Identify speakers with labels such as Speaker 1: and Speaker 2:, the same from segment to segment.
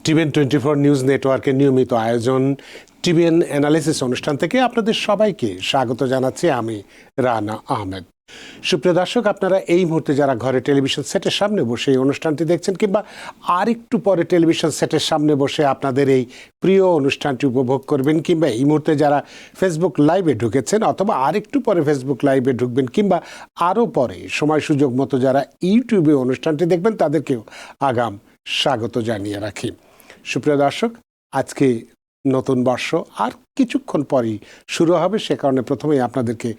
Speaker 1: TVN 24 news নেটওয়ার্কের নিয়মিত আয়োজন টিভিএন অ্যানালিসিস অনুষ্ঠান থেকে আপনাদের সবাইকে স্বাগত জানাচ্ছি আমি রানা আহমেদ। সুপ্রিয় দর্শক, আপনারা এই মুহূর্তে যারা ঘরে টেলিভিশন সেটের সামনে বসে এই অনুষ্ঠানটি দেখছেন কিংবা আরেকটু পরে টেলিভিশন সেটের সামনে বসে আপনাদের এই প্রিয় অনুষ্ঠানটি উপভোগ করবেন, কিংবা এই মুহূর্তে যারা ফেসবুক লাইভে ঢুকেছেন অথবা আরেকটু পরে ফেসবুক লাইভে ঢুকবেন, কিংবা আরও পরে সময় সুযোগ মতো যারা ইউটিউবে অনুষ্ঠানটি দেখবেন, তাদেরকেও আগাম স্বাগত জানিয়ে রাখি। সুপ্রিয় দর্শক, আজকে নতুন বর্ষ আর কিছুক্ষণ পরই শুরু হবে, সে কারণে প্রথমেই আপনাদেরকে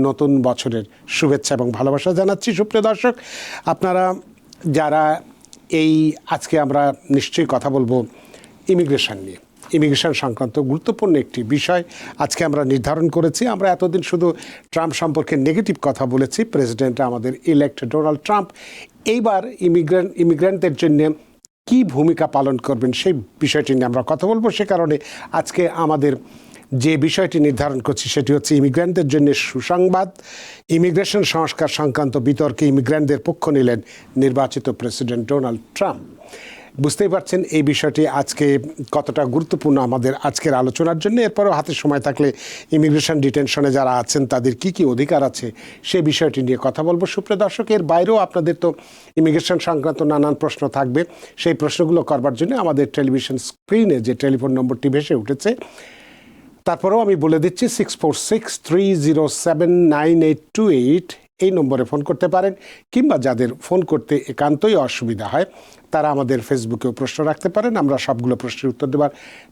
Speaker 1: নতুন বছরের শুভেচ্ছা এবং ভালোবাসা জানাচ্ছি। সুপ্রিয় দর্শক, আপনারা যারা আজকে আমরা নিশ্চয়ই কথা বলবো ইমিগ্রেশন নিয়ে। ইমিগ্রেশন সংক্রান্ত গুরুত্বপূর্ণ একটি বিষয় আজকে আমরা নির্ধারণ করেছি। আমরা এতদিন শুধু ট্রাম্প সম্পর্কে নেগেটিভ কথা বলেছি, প্রেসিডেন্ট আমাদের ইলেক্ট ডোনাল্ড ট্রাম্প এইবার ইমিগ্রেন্টদের জন্য কি ভূমিকা পালন করবেন সেই বিষয়টি নিয়ে আমরা কথা বলবো। সে কারণে আজকে আমাদের যে বিষয়টি নির্ধারণ করছি সেটি হচ্ছে ইমিগ্রেন্টদের জন্য সুসংবাদ। ইমিগ্রেশন সংস্কার সংক্রান্ত বিতর্কে ইমিগ্রেন্টদের পক্ষ নিলেন নির্বাচিত প্রেসিডেন্ট ডোনাল্ড ট্রাম্প। বুঝতেই পারছেন এই বিষয়টি আজকে কতটা গুরুত্বপূর্ণ আমাদের আজকের আলোচনার জন্য। এরপরেও হাতে সময় থাকলে ইমিগ্রেশন ডিটেনশনে যারা আছেন তাদের কি কি অধিকার আছে সেই বিষয়টি নিয়ে কথা বলবো। সুপ্রিয় দর্শক, এর বাইরেও আপনাদের তো ইমিগ্রেশন সংক্রান্ত নানান প্রশ্ন থাকবে। সেই প্রশ্নগুলো করবার জন্য আমাদের টেলিভিশন স্ক্রিনে যে টেলিফোন নম্বরটি ভেসে উঠেছে, তারপরেও আমি বলে দিচ্ছি 6463079828 এই নম্বরে ফোন করতে পারেন, কিংবা যাদের ফোন করতে একান্তই অসুবিধা হয় তারা আমাদের ফেসবুকেও প্রশ্ন রাখতে পারেন। আমরা সবগুলো প্রশ্নের উত্তর দেওয়ার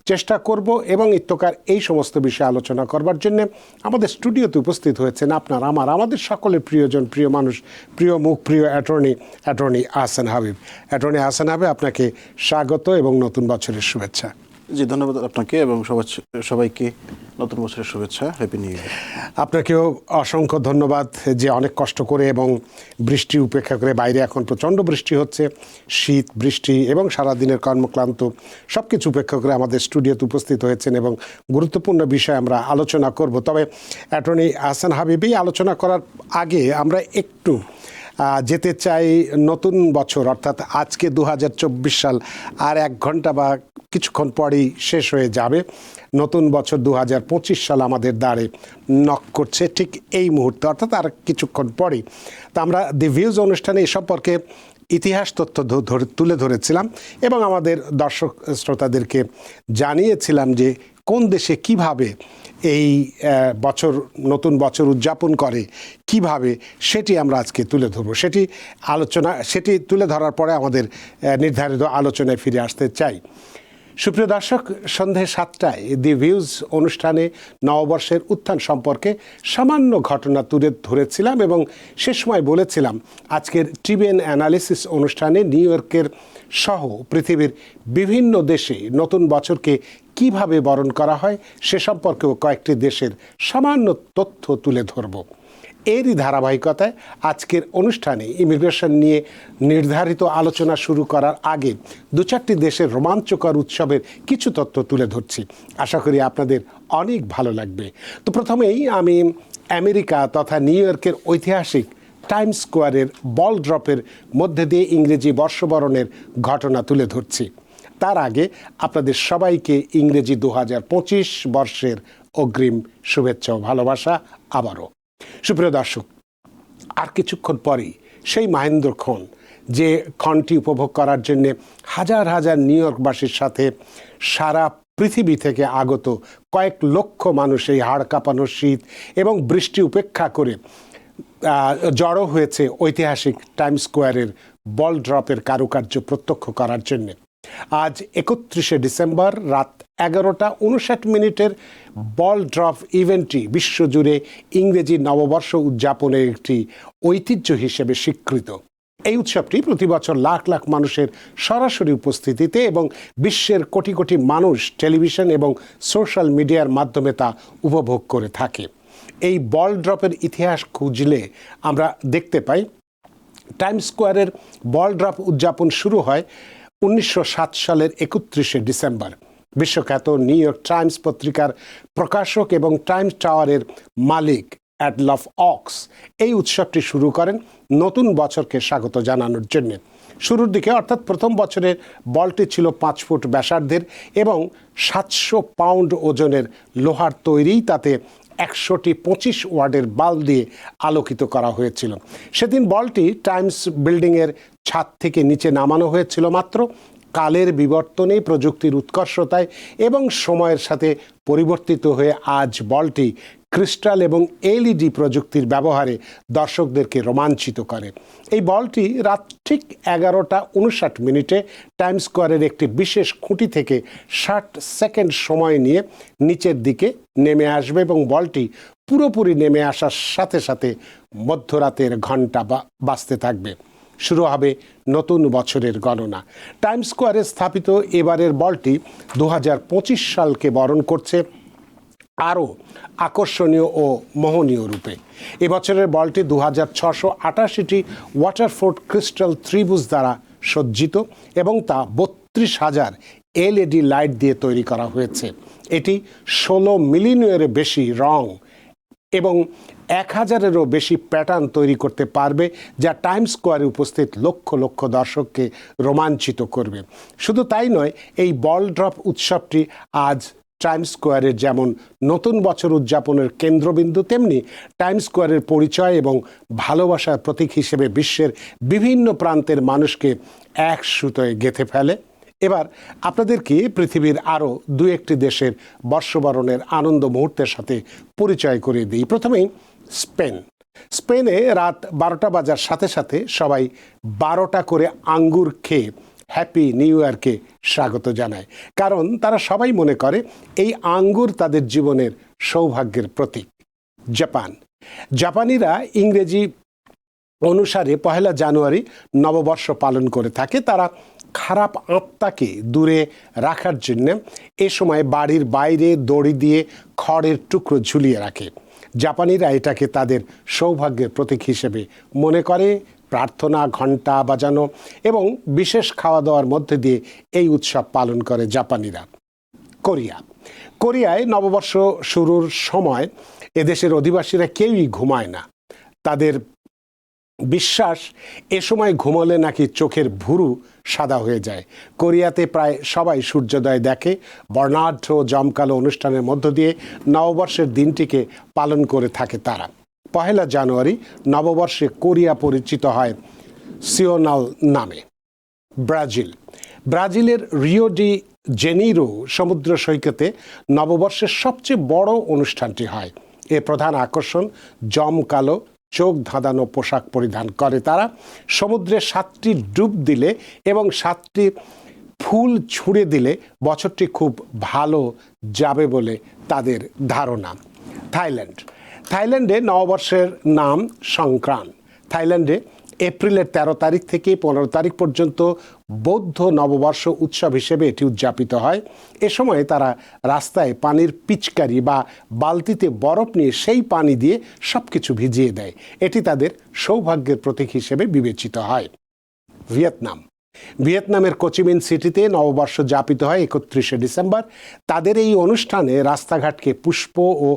Speaker 1: চেষ্টা করব। এবং ইত্যকার এই সমস্ত বিষয়ে আলোচনা করবার জন্য আমাদের স্টুডিওতে উপস্থিত হয়েছেন আমাদের সকলের প্রিয়জন, প্রিয় মানুষ, প্রিয় মুখ, প্রিয় অ্যাটর্নি আহসান হাবিব। অ্যাটর্নি আহসান হাবিব, আপনাকে স্বাগত এবং নতুন বছরের শুভেচ্ছা।
Speaker 2: জি, ধন্যবাদ আপনাকে এবং সবাইকে নতুন বছরের শুভেচ্ছা, হ্যাপি নিউ ইয়ার।
Speaker 1: আপনাকেও অসংখ্য ধন্যবাদ যে অনেক কষ্ট করে এবং বৃষ্টি উপেক্ষা করে, বাইরে এখন প্রচণ্ড বৃষ্টি হচ্ছে, শীত, বৃষ্টি এবং সারাদিনের কর্মক্লান্ত সব কিছু উপেক্ষা করে আমাদের স্টুডিওতে উপস্থিত হয়েছেন এবং গুরুত্বপূর্ণ বিষয় আমরা আলোচনা করব। তবে অ্যাটর্নি আহসান হাবিবই আলোচনা করার আগে আমরা একটু যেতে চাই নতুন বছর, অর্থাৎ আজকে 2024 সাল আর 1 ঘন্টা বা কিছুক্ষণ পরেই শেষ হয়ে যাবে। নতুন বছর 2025 সাল আমাদের দ্বারে নক করছে ঠিক এই মুহূর্তে, অর্থাৎ আর কিছুক্ষণ পরেই। তা আমরা দি ভিউজ অনুষ্ঠানে এ সম্পর্কে ইতিহাস তথ্য তুলে ধরেছিলাম এবং আমাদের দর্শক শ্রোতাদেরকে জানিয়েছিলাম যে কোন দেশে কিভাবে এই নতুন বছর উদযাপন করে কিভাবে, সেটি আমরা আজকে তুলে ধরব। সেটি তুলে ধরার পরে আমাদের নির্ধারিত আলোচনায় ফিরে আসতে চাই। সুপ্রিয় দর্শক, সন্ধে 7টায় দি ভিউজ অনুষ্ঠানে নববর্ষের উত্থান সম্পর্কে সামান্য ঘটনা তুলে ধরেছিলাম এবং সে সময় বলেছিলাম আজকের টিভিএন অ্যানালিসিস অনুষ্ঠানে নিউ ইয়র্কের সহ পৃথিবীর বিভিন্ন দেশে নতুন বছরকে কিভাবে বরণ করা হয় সে সম্পর্কেও কয়েকটি দেশের সামান্য তথ্য তুলে ধরব। এরই ধারাবাহিকতায় আজকের অনুষ্ঠানে ইমিগ্রেশন নিয়ে নির্ধারিত আলোচনা শুরু করার আগে 2-4টি দেশের রোমাঞ্চকর উৎসবের কিছু তথ্য তুলে ধরছি। আশা করি আপনাদের অনেক ভালো লাগবে। তো প্রথমেই আমি আমেরিকা তথা নিউ ইয়র্কের ঐতিহাসিক টাইমস স্কোয়ারের বল ড্রপের মধ্যে দিয়ে ইংরেজি বর্ষবরণের ঘটনা তুলে ধরছি। তার আগে আপনাদের সবাইকে ইংরেজি 2025 বর্ষের অগ্রিম শুভেচ্ছা ও ভালোবাসা আবারও। সুপ্রিয় দর্শক, আর কিছুক্ষণ পরেই সেই মহেন্দ্রক্ষণ, যে ক্ষণটি উপভোগ করার জন্যে হাজার হাজার নিউ ইয়র্কবাসীর সাথে সারা পৃথিবী থেকে আগত কয়েক লক্ষ মানুষ এই হাড় কাঁপানো শীত এবং বৃষ্টি উপেক্ষা করে জড়ো হয়েছে ঐতিহাসিক টাইমস স্কোয়ারের বল ড্রপের কারুকার্য প্রত্যক্ষ করার জন্যে। আজ 31শে ডিসেম্বর রাত 11:59 বল ড্রপ ইভেন্টটি বিশ্বজুড়ে ইংরেজি নববর্ষ উদযাপনের একটি ঐতিহ্য হিসেবে স্বীকৃত। এই উৎসবটি প্রতি বছর লাখ লাখ মানুষের সরাসরি উপস্থিতিতে এবং বিশ্বের কোটি কোটি মানুষ টেলিভিশন এবং সোশ্যাল মিডিয়ার মাধ্যমে তা উপভোগ করে থাকে। এই বল ড্রপের ইতিহাস খুঁজলে আমরা দেখতে পাই টাইমস স্কোয়ারের বল ড্রপ উদযাপন শুরু হয় 1907 সালের 31শে ডিসেম্বর। বিশ্বখ্যাত নিউ ইয়র্ক টাইমস পত্রিকার প্রকাশক এবং টাইমস টাওয়ারের মালিক অ্যাডলফ অক্স এই উৎসবটি শুরু করেন নতুন বছরকে স্বাগত জানানোর জন্য। শুরুর দিকে অর্থাৎ প্রথম বছরের বলটি ছিল 5 ফুট ব্যাসার্ধের এবং 700 পাউন্ড ওজনের লোহার তৈরি, তাতে 100টি 25 ওয়াটের বাল্ব দিয়ে আলোকিত করা হয়েছিল। সেদিন বলটি টাইমস বিল্ডিংয়ের ছাদ থেকে নিচে নামানো হয়েছিল মাত্র। কালের বিবর্তনে, প্রযুক্তির উৎকর্ষতায় এবং সময়ের সাথে পরিবর্তিত হয়ে আজ বলটি ক্রিস্টাল এবং এলইডি প্রযুক্তির ব্যবহারে দর্শকদেরকে রোমাঞ্চিত করে। এই বলটি রাত ঠিক 11:59 টাইমস স্কোয়ারের একটি বিশেষ খুঁটি থেকে 60 সেকেন্ড সময় নিয়ে নিচের দিকে নেমে আসবে এবং বলটি পুরোপুরি নেমে আসার সাথে সাথে মধ্যরাতের ঘণ্টা বাজতে থাকবে। শুরু হবে নতুন বছরের গণনা। টাইমস স্কোয়ারে স্থাপিত এবারের বলটি 2025 সালকে বরণ করছে আরও আকর্ষণীয় ও মোহনীয় রূপে। এবছরের বলটি 2688টি ওয়াটারফোর্ড ক্রিস্টাল ত্রিভুজ দ্বারা সজ্জিত এবং তা 32,000 এলইডি লাইট দিয়ে তৈরি করা হয়েছে। এটি 16 মিলিয়নেরও বেশি রং এবং 1000-এরও বেশি প্যাটার্ন তৈরি করতে পারবে, যা টাইমস স্কোয়ারে উপস্থিত লক্ষ লক্ষ দর্শককে রোমাঞ্চিত করবে। শুধু তাই নয়, এই বল ড্রপ উৎসবটি আজ টাইমস স্কোয়ারের যেমন নতুন বছর উদযাপনের কেন্দ্রবিন্দু, তেমনি টাইমস স্কোয়ারের পরিচয় এবং ভালোবাসার প্রতীক হিসেবে বিশ্বের বিভিন্ন প্রান্তের মানুষকে এক সুতোয় গেঁথে ফেলে। এবার আপনাদেরকে পৃথিবীর আরও 2-1টি দেশের বর্ষবরণের আনন্দ মুহূর্তের সাথে পরিচয় করিয়ে দিই। প্রথমেই স্পেনে রাত 12টা বাজার সাথে সাথে সবাই 12টা করে আঙ্গুর খেয়ে হ্যাপি নিউ ইয়ারকে স্বাগত জানায়, কারণ তারা সবাই মনে করে এই আঙ্গুর তাদের জীবনের সৌভাগ্যের প্রতীক। জাপানিরা ইংরেজি অনুসারে 1 জানুয়ারি নববর্ষ পালন করে থাকে। তারা খারাপ আত্মাকে দূরে রাখার জন্য এ সময় বাড়ির বাইরে দড়ি দিয়ে খড়ের টুকরো ঝুলিয়ে রাখে। জাপানিরা এটাকে তাদের সৌভাগ্যের প্রতীক হিসেবে মনে করে। প্রার্থনা, ঘণ্টা বাজানো এবং বিশেষ খাওয়া দাওয়ার মধ্যে দিয়ে এই উৎসব পালন করে জাপানিরা। কোরিয়ায় নববর্ষ শুরুর সময় এদেশের অধিবাসীরা কেউই ঘুমায় না। তাদের বিশ্বাস, এ সময় ঘুমোলে নাকি চোখের ভুরু সাদা হয়ে যায়। কোরিয়াতে প্রায় সবাই সূর্যোদয় দেখে। বর্ণাঢ্য জমকালো অনুষ্ঠানের মধ্য দিয়ে নববর্ষের দিনটিকে পালন করে থাকে তারা। 1 জানুয়ারি নববর্ষে কোরিয়া পরিচিত হয় সিওনাল নামে। ব্রাজিলের রিও ডি জেনিরো সমুদ্র সৈকতে নববর্ষের সবচেয়ে বড় অনুষ্ঠানটি হয়। এর প্রধান আকর্ষণ জমকালো চোখ ধাঁধানো পোশাক পরিধান করে তারা। সমুদ্রে 7টি ডুব দিলে এবং 7টি ফুল ছুঁড়ে দিলে বছরটি খুব ভালো যাবে বলে তাদের ধারণা। থাইল্যান্ডে নববর্ষের নাম সংক্রান। থাইল্যান্ডে এপ্রিলের 13 তারিখ থেকে 15 তারিখ পর্যন্ত বৌদ্ধ নববর্ষ উৎসব হিসেবে এটি উদযাপিত হয়। এ সময় তারা রাস্তায় পানির পিচকারি বা বালতিতে বরফ নিয়ে সেই পানি দিয়ে সব কিছু ভিজিয়ে দেয়। এটি তাদের সৌভাগ্যের প্রতীক হিসেবে বিবেচিত হয়। ভিয়েতনামের কোচিমিন সিটিতে নববর্ষ যাপিত হয় 31 ডিসেম্বর। তাদের এই অনুষ্ঠানে রাস্তাঘাটকে পুষ্প ও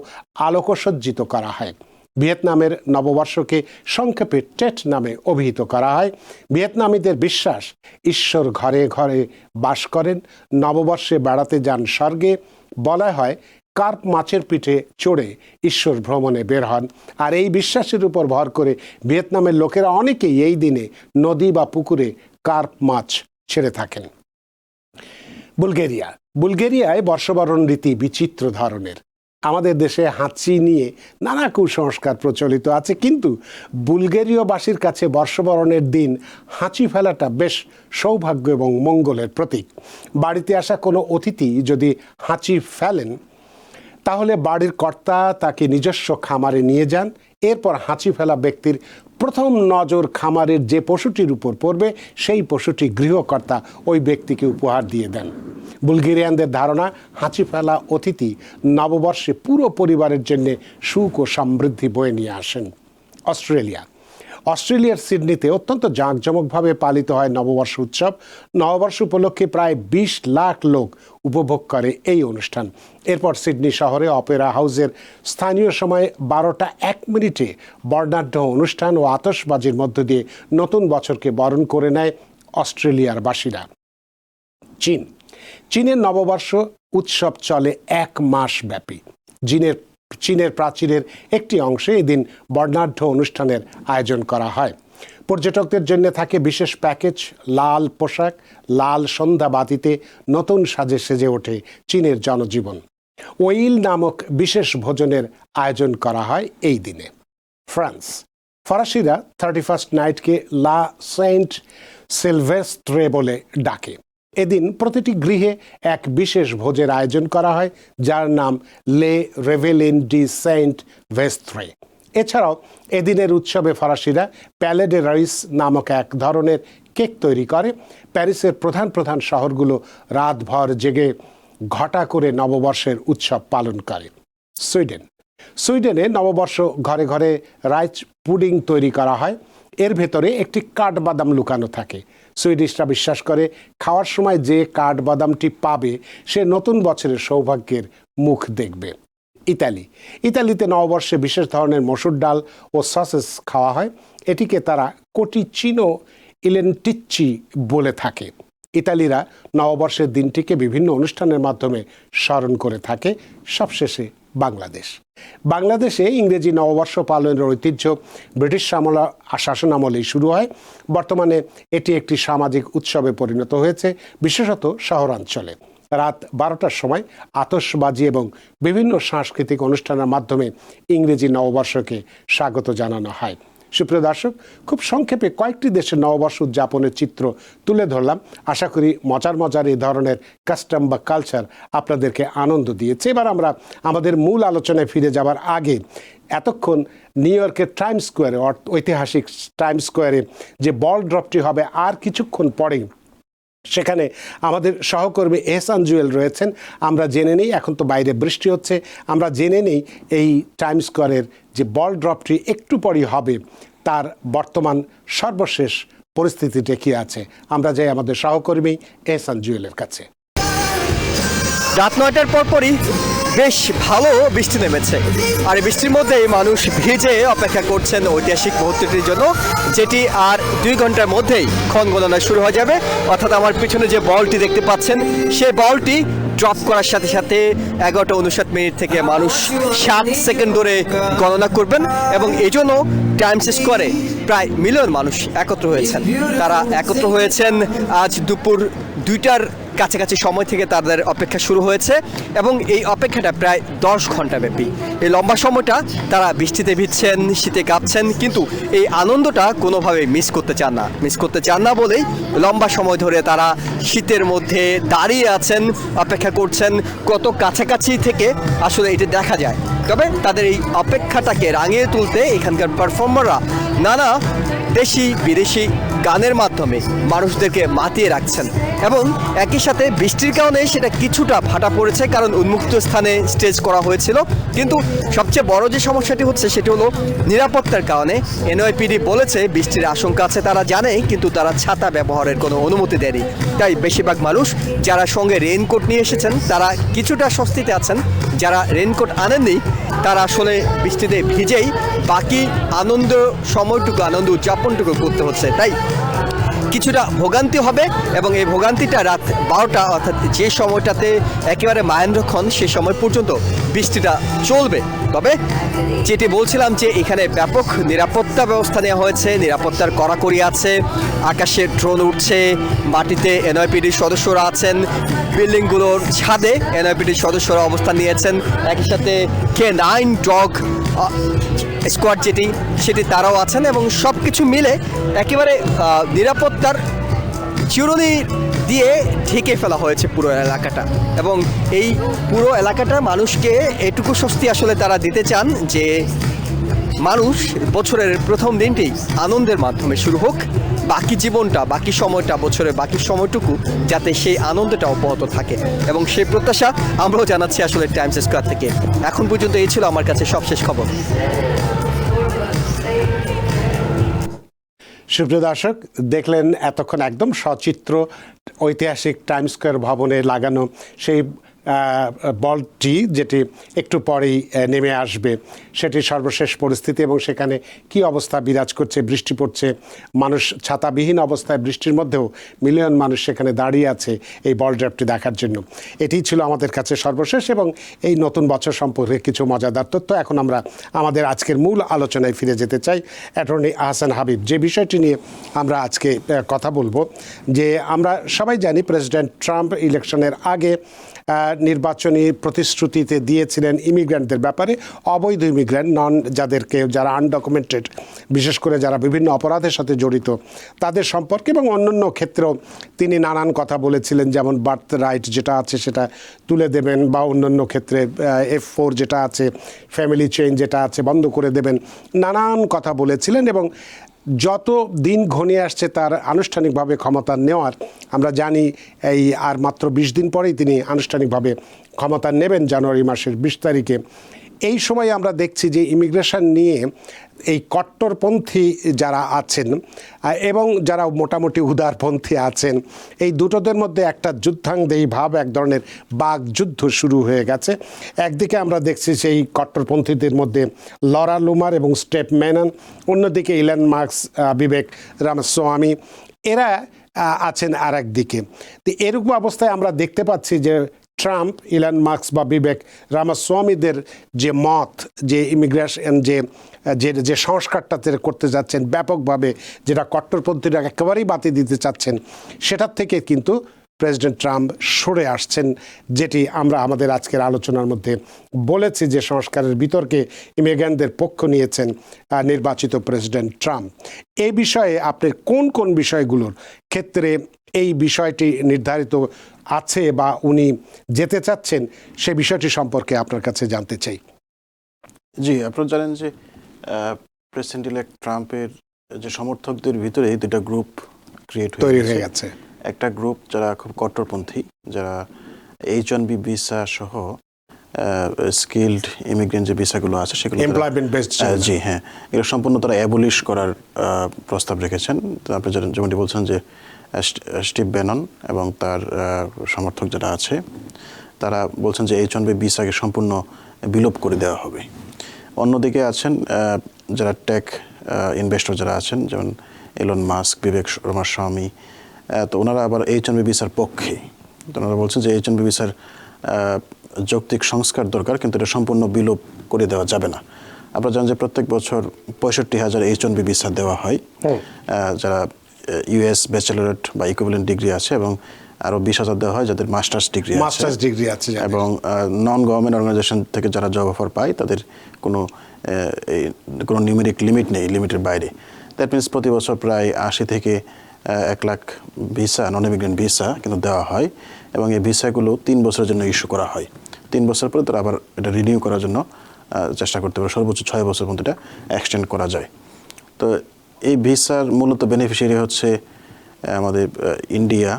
Speaker 1: আলোকসজ্জিত করা হয়। ভিয়েতনামের নববর্ষকে সংক্ষেপে টেট নামে অভিহিত করা হয়। ভিয়েতনামীদের বিশ্বাস, ঈশ্বর ঘরে ঘরে বাস করেন। নববর্ষে বেড়াতে যান স্বর্গে। বলা হয় কার্প মাছের পিঠে চড়ে ঈশ্বর ভ্রমণে বের হন। আর এই বিশ্বাসের উপর ভর করে ভিয়েতনামের লোকেরা অনেকেই এই দিনে নদী বা পুকুরে কার্প মাছ ছেড়ে থাকেন। বুলগেরিয়ায় বর্ষবরণ রীতি বিচিত্র ধরনের। আমাদের দেশে হাঁচি নিয়ে নানা কুসংস্কার প্রচলিত আছে, কিন্তু বুলগেরীয়বাসীর কাছে বর্ষবরণের দিন হাঁচি ফেলাটা বেশ সৌভাগ্য এবং মঙ্গলের প্রতীক। বাড়িতে আসা কোনো অতিথি যদি হাঁচি ফেলেন, তাহলে বাড়ির কর্তা তাকে নিজস্ব খামারে নিয়ে যান। এরপর হাঁচি ফেলা ব্যক্তির প্রথম নজর খামারের যে পশুটির উপর পড়বে, সেই পশুটি গৃহকর্তা ওই ব্যক্তিকে উপহার দিয়ে দেন। বুলগেরিয়ানদের ধারণা, হাঁচি ফেলা অতিথি নববর্ষে পুরো পরিবারের জন্য সুখ ও সমৃদ্ধি বয়ে নিয়ে আসেন। অস্ট্রেলিয়ার সিডনিতে অত্যন্ত জাঁকজমকভাবে পালিত হয় নববর্ষ উৎসব। নববর্ষ উপলক্ষে প্রায় 20 লাখ লোক উপভোগ করে এই অনুষ্ঠান। এরপর সিডনি শহরে অপেরা হাউসের স্থানীয় সময় 12:01 বর্ণাঢ্য অনুষ্ঠান ও আতশবাজির মধ্য দিয়ে নতুন বছরকে বরণ করে নেয় অস্ট্রেলিয়ার বাসীরা। চীনের নববর্ষ উৎসব চলে 1 মাস ব্যাপী। চীনের প্রাচীরের একটি অংশে এদিন বর্ণাঢ্য অনুষ্ঠানের আয়োজন করা হয়। পর্যটকদের জন্য থাকে বিশেষ প্যাকেজ, লাল পোশাক, লাল সন্ধ্যাবাতিতে নতুন সাজে সেজে ওঠে চীনের জনজীবন। ওইল নামক বিশেষ ভোজনের আয়োজন করা হয় এই দিনে। ফরাসিরা 31st নাইটকে লা সেন্ট সিলভেস্ট্রে বলে ডাকে। এদিন প্রতিটি গৃহে এক বিশেষ ভোজের আয়োজন করা হয়, যার নাম লে রেভেলিন ডি সেন্ট ভেস্ট্রে। এছাড়াও এদিনের উৎসবে ফরাসিরা প্যালে ডে রাইস নামক এক ধরনের কেক তৈরি করে। প্যারিসের প্রধান শহরগুলো রাতভর জেগে ঘটা করে নববর্ষের উৎসব পালন করে। সুইডেনে নববর্ষ ঘরে ঘরে রাইস পুডিং তৈরি করা হয়। এর ভেতরে একটি কাঠবাদাম লুকানো থাকে। সুইডিশরা বিশ্বাস করে খাওয়ার সময় যে কাঠবাদামটি পাবে সে নতুন বছরের সৌভাগ্যের মুখ দেখবে। ইতালিতে নববর্ষে বিশেষ ধরনের মসুর ডাল ও সসেস খাওয়া হয়। এটিকে তারা কোটিচিনো ইলেন্টিচ্চি বলে থাকে। ইতালিরা নববর্ষের দিনটিকে বিভিন্ন অনুষ্ঠানের মাধ্যমে স্মরণ করে থাকে। সবশেষে বাংলাদেশে ইংরেজি নববর্ষ পালনের ঐতিহ্য ব্রিটিশ শাসনামলেই শুরু হয়। বর্তমানে এটি একটি সামাজিক উৎসবে পরিণত হয়েছে, বিশেষত শহরাঞ্চলে। রাত 12টার সময় আতশবাজি এবং বিভিন্ন সাংস্কৃতিক অনুষ্ঠানের মাধ্যমে ইংরেজি নববর্ষকে স্বাগত জানানো হয়। সুপ্রিয় দর্শক, খুব সংক্ষেপে কয়েকটি দেশের নববর্ষ উদযাপনের চিত্র তুলে ধরলাম। আশা করি মজার এই ধরনের কাস্টম বা কালচার আপনাদেরকে আনন্দ দিয়েছে। এবার আমরা আমাদের মূল আলোচনায় ফিরে যাবার আগে এতক্ষণ নিউ ইয়র্কের টাইমস স্কোয়ারে, ঐতিহাসিক টাইমস স্কোয়ারে যে বল ড্রপটি হবে আর কিছুক্ষণ পরেই, সেখানে আমাদের সহকর্মী এহসান জুয়েল রয়েছেন। আমরা জেনে নেই, এখন তো বাইরে বৃষ্টি হচ্ছে, আমরা জেনে নেই এই টাইমস স্কোয়ারের যে বল ড্রপটি একটু পরই হবে তার বর্তমান সর্বশেষ পরিস্থিতিটা কী আছে। আমরা যাই আমাদের সহকর্মী এহসান জুয়েলের কাছে।
Speaker 3: রাত 9টার পরপরই বেশ ভালো বৃষ্টি নেমেছে, আর এই বৃষ্টির মধ্যেই মানুষ ভিজে অপেক্ষা করছেন ঐতিহাসিক মুহূর্তটির জন্য, যেটি আর 2 ঘন্টার মধ্যেই ক্ষণ গণনা শুরু হয়ে যাবে। অর্থাৎ আমার পিছনে যে বলটি দেখতে পাচ্ছেন, সেই বলটি ড্রপ করার সাথে সাথে 11:59 থেকে মানুষ 7 সেকেন্ড ধরে গণনা করবেন, এবং এই জন্য টাইমস স্কোয়ারে প্রায় মিলিয়ন মানুষ একত্র হয়েছেন। তারা একত্র হয়েছেন আজ দুপুর 2টার কাছাকাছি সময় থেকে তাদের অপেক্ষা শুরু হয়েছে, এবং এই অপেক্ষাটা প্রায় 10 ঘন্টা ব্যাপী। এই লম্বা সময়টা তারা বৃষ্টিতে ভিজছেন, শীতে কাঁপছেন, কিন্তু এই আনন্দটা কোনোভাবে মিস করতে চান না বলেই লম্বা সময় ধরে তারা শীতের মধ্যে দাঁড়িয়ে আছেন, অপেক্ষা করছেন। কত কাছাকাছি থেকে আসলে এটা দেখা যায়। তবে তাদের এই অপেক্ষাটাকে রাঙিয়ে তুলতে এখানকার পারফর্মাররা নানা দেশি বিদেশি গানের মাধ্যমে মানুষদেরকে মাতিয়ে রাখছেন, এবং একই সাথে বৃষ্টির কারণে সেটা কিছুটা ভাটা পড়েছে, কারণ উন্মুক্ত স্থানে স্টেজ করা হয়েছিল। কিন্তু সবচেয়ে বড় যে সমস্যাটি হচ্ছে সেটি হলো নিরাপত্তার কারণে। NYPD বলেছে বৃষ্টির আশঙ্কা আছে, তারা জানে, কিন্তু তারা ছাতা ব্যবহারের কোনো অনুমতি দেয়নি। তাই বেশিরভাগ মানুষ যারা সঙ্গে রেইনকোট নিয়ে এসেছেন তারা কিছুটা স্বস্তিতে আছেন, যারা রেইনকোট আনেননি তারা আসলে বৃষ্টিতে ভিজেই বাকি আনন্দ উদযাপনটুকু করতে হচ্ছে। তাই কিছুটা ভোগান্তি হবে, এবং এই ভোগান্তিটা রাত 12টা, অর্থাৎ যে সময়টাতে একেবারে মাহেন্দ্রক্ষণ, সে সময় পর্যন্ত বৃষ্টিটা চলবে। তবে যেটি বলছিলাম যে এখানে ব্যাপক নিরাপত্তা ব্যবস্থা নেওয়া হয়েছে, নিরাপত্তার কড়াকড়ি আছে, আকাশে ড্রোন উঠছে, মাটিতে NYPD সদস্যরা আছেন, বিল্ডিংগুলোর ছাদে NYPD সদস্যরা অবস্থান নিয়েছেন, একই সাথে K9 ডগ স্কোয়াড সেটি তারাও আছেন, এবং সব কিছু মিলে একেবারে নিরাপত্তার চিরুনি দিয়ে ঢেকে ফেলা হয়েছে পুরো এলাকাটা। এবং এই পুরো এলাকাটা মানুষকে এটুকু স্বস্তি আসলে তারা দিতে চান যে মানুষ বছরের প্রথম দিনটি আনন্দের মাধ্যমে শুরু হোক, বাকি জীবনটা, বাকি সময়টা, বছরের বাকি সময়টুকু যাতে সেই আনন্দটা অব্যাহত থাকে, এবং সেই প্রত্যাশা আমরাও জানাচ্ছি আসলে টাইমস স্কোয়ার থেকে। এখন পর্যন্ত এই ছিল আমার কাছে সবশেষ খবর।
Speaker 1: সুপ্রিয় দর্শক, দেখলেন এতক্ষণ একদম সচিত্র ঐতিহাসিক টাইমস স্কোয়ার ভবনে লাগানো সেই বলটি যেটি একটু পরেই নেমে আসবে সেটি সর্বশেষ পরিস্থিতি এবং সেখানে কি অবস্থা বিরাজ করছে, বৃষ্টি পড়ছে, মানুষ ছাতাবিহীন অবস্থায় বৃষ্টির মধ্যেও মিলিয়ন মানুষ সেখানে দাঁড়িয়ে আছে এই বল ড্রাফটটি দেখার জন্য। এটি ছিল আমাদের কাছে সর্বশেষ এবং এই নতুন বছর সম্পর্কে কিছু মজাদার তথ্য। এখন আমরা আমাদের আজকের মূল আলোচনায় ফিরে যেতে চাই। অ্যাটর্নি আহসান হাবিব, যে বিষয়টি নিয়ে আমরা আজকে কথা বলবো, যে আমরা সবাই জানি প্রেসিডেন্ট ট্রাম্প ইলেকশনের আগে নির্বাচনী প্রতিশ্রুতিতে দিয়েছিলেন ইমিগ্র্যান্টদের ব্যাপারে, অবৈধ ইমিগ্র্যান্ট যারা আনডকুমেন্টেড, বিশেষ করে যারা বিভিন্ন অপরাধের সাথে জড়িত তাদের সম্পর্কে এবং অন্যান্য ক্ষেত্রেও তিনি নানান কথা বলেছিলেন, যেমন বার্থ রাইট যেটা আছে সেটা তুলে দেবেন বা অন্যান্য ক্ষেত্রে F4 যেটা আছে, ফ্যামিলি চেইন যেটা আছে বন্ধ করে দেবেন, নানান কথা বলেছিলেন। এবং যত দিন ঘনিয়ে আসছে তার আনুষ্ঠানিকভাবে ক্ষমতা নেওয়ার, আমরা জানি এই আর মাত্র 20 দিন পরেই তিনি আনুষ্ঠানিকভাবে ক্ষমতা নেবেন, জানুয়ারি মাসের 20 তারিখে। এই সময় আমরা দেখছি যে ইমিগ্রেশন নিয়ে এই কট্টরপন্থী যারা আছেন এবং যারা মোটামুটি উদারপন্থী আছেন, এই দুটোদের মধ্যে একটা যুদ্ধাঙ্গদেহী ভাব, এক ধরনের বাকযুদ্ধ শুরু হয়ে গেছে। একদিকে আমরা দেখছি সেই কট্টরপন্থীদের মধ্যে লরা লুমার এবং স্টেপ মেনন, অন্যদিকে ইলন মাস্ক, বিবেক রামাস্বামী, এরা আছেন আর একদিকে। তো এরকম অবস্থায় আমরা দেখতে পাচ্ছি যে ট্রাম্প, ইলন মাস্ক বা বিবেক রামাস্বামীদের যে মত, যে ইমিগ্রেশন যে সংস্কারটা করতে যাচ্ছেন ব্যাপকভাবে, যেটা কট্টরপন্থীরা একেবারেই বাতিল দিতে চাচ্ছেন, সেটার থেকে কিন্তু প্রেসিডেন্ট ট্রাম্প সরে আসছেন, যেটি আমরা আমাদের আজকের আলোচনার মধ্যে বলেছি যে সংস্কারের বিতর্কে ইমিগ্রেন্টদের পক্ষ নিয়েছেন নির্বাচিত প্রেসিডেন্ট ট্রাম্প। এই বিষয়ে আপনি কোন কোন বিষয়গুলোর ক্ষেত্রে এই বিষয়টি নির্ধারিত আছে বা উনি যেতে চাচ্ছেন সে বিষয়টি সম্পর্কে আপনার কাছে জানতে চাই।
Speaker 2: জি, আপনারা জানেন যে প্রেসিডেন্ট ইলেক্ট ট্রাম্পের যে সমর্থকদের ভিতরে দুটা গ্রুপ তৈরি হয়ে গেছে। একটা গ্রুপ যারা খুব কট্টরপন্থী, যারা H1B ভিসা সহ স্কিলড ইমিগ্রেন্ট যে ভিসাগুলো আছে সেগুলো
Speaker 1: এমপ্লয়মেন্ট বেসড,
Speaker 2: জি হ্যাঁ, এগুলো সম্পূর্ণ তারা অ্যাবলিশ করার প্রস্তাব রেখেছেন। আপনি যেমনটি বলছেন যে স্টিভ ব্যানন এবং তার সমর্থক যারা আছে তারা বলছেন যে H1B ভিসাকে সম্পূর্ণ বিলোপ করে দেওয়া হবে। অন্যদিকে আছেন যারা টেক ইনভেস্টর যারা আছেন, যেমন এলন মাস্ক, বিবেক রামাস্বামী, তো ওনারা আবার H1B ভিসার পক্ষে। তো ওনারা বলছেন যে H1B ভিসার যৌক্তিক সংস্কার দরকার, কিন্তু এটা সম্পূর্ণ বিলোপ করে দেওয়া যাবে না। আপনারা জানেন যে প্রত্যেক বছর 65,000 H1B ভিসা দেওয়া হয় যারা US ব্যাচেলরেট বা ইকুইভ্যালেন্ট ডিগ্রি আছে, এবং আরও 20,000 দেওয়া হয় যাদের মাস্টার্স ডিগ্রি আছে, এবং নন গভর্নমেন্ট অর্গানাইজেশন থেকে যারা জব অফার পায় তাদের কোনো নিউমেরিক লিমিট নেই, লিমিটের বাইরে। দ্যাট মিনস প্রতি বছর প্রায় 80 থেকে 1 lakh visa, non immigrant visa কিন্তু দেওয়া হয়, এবং এই ভিসাগুলো 3 বছরের জন্য ইস্যু করা হয়। 3 বছর পরে তারা আবার এটা রিনিউ করার জন্য চেষ্টা করতে পারে, সর্বোচ্চ 6 বছর পর্যন্ত এটা এক্সটেন্ড করা যায়। তো এই ভিসার মূলত বেনিফিশিয়ারি হচ্ছে আমাদের ইন্ডিয়া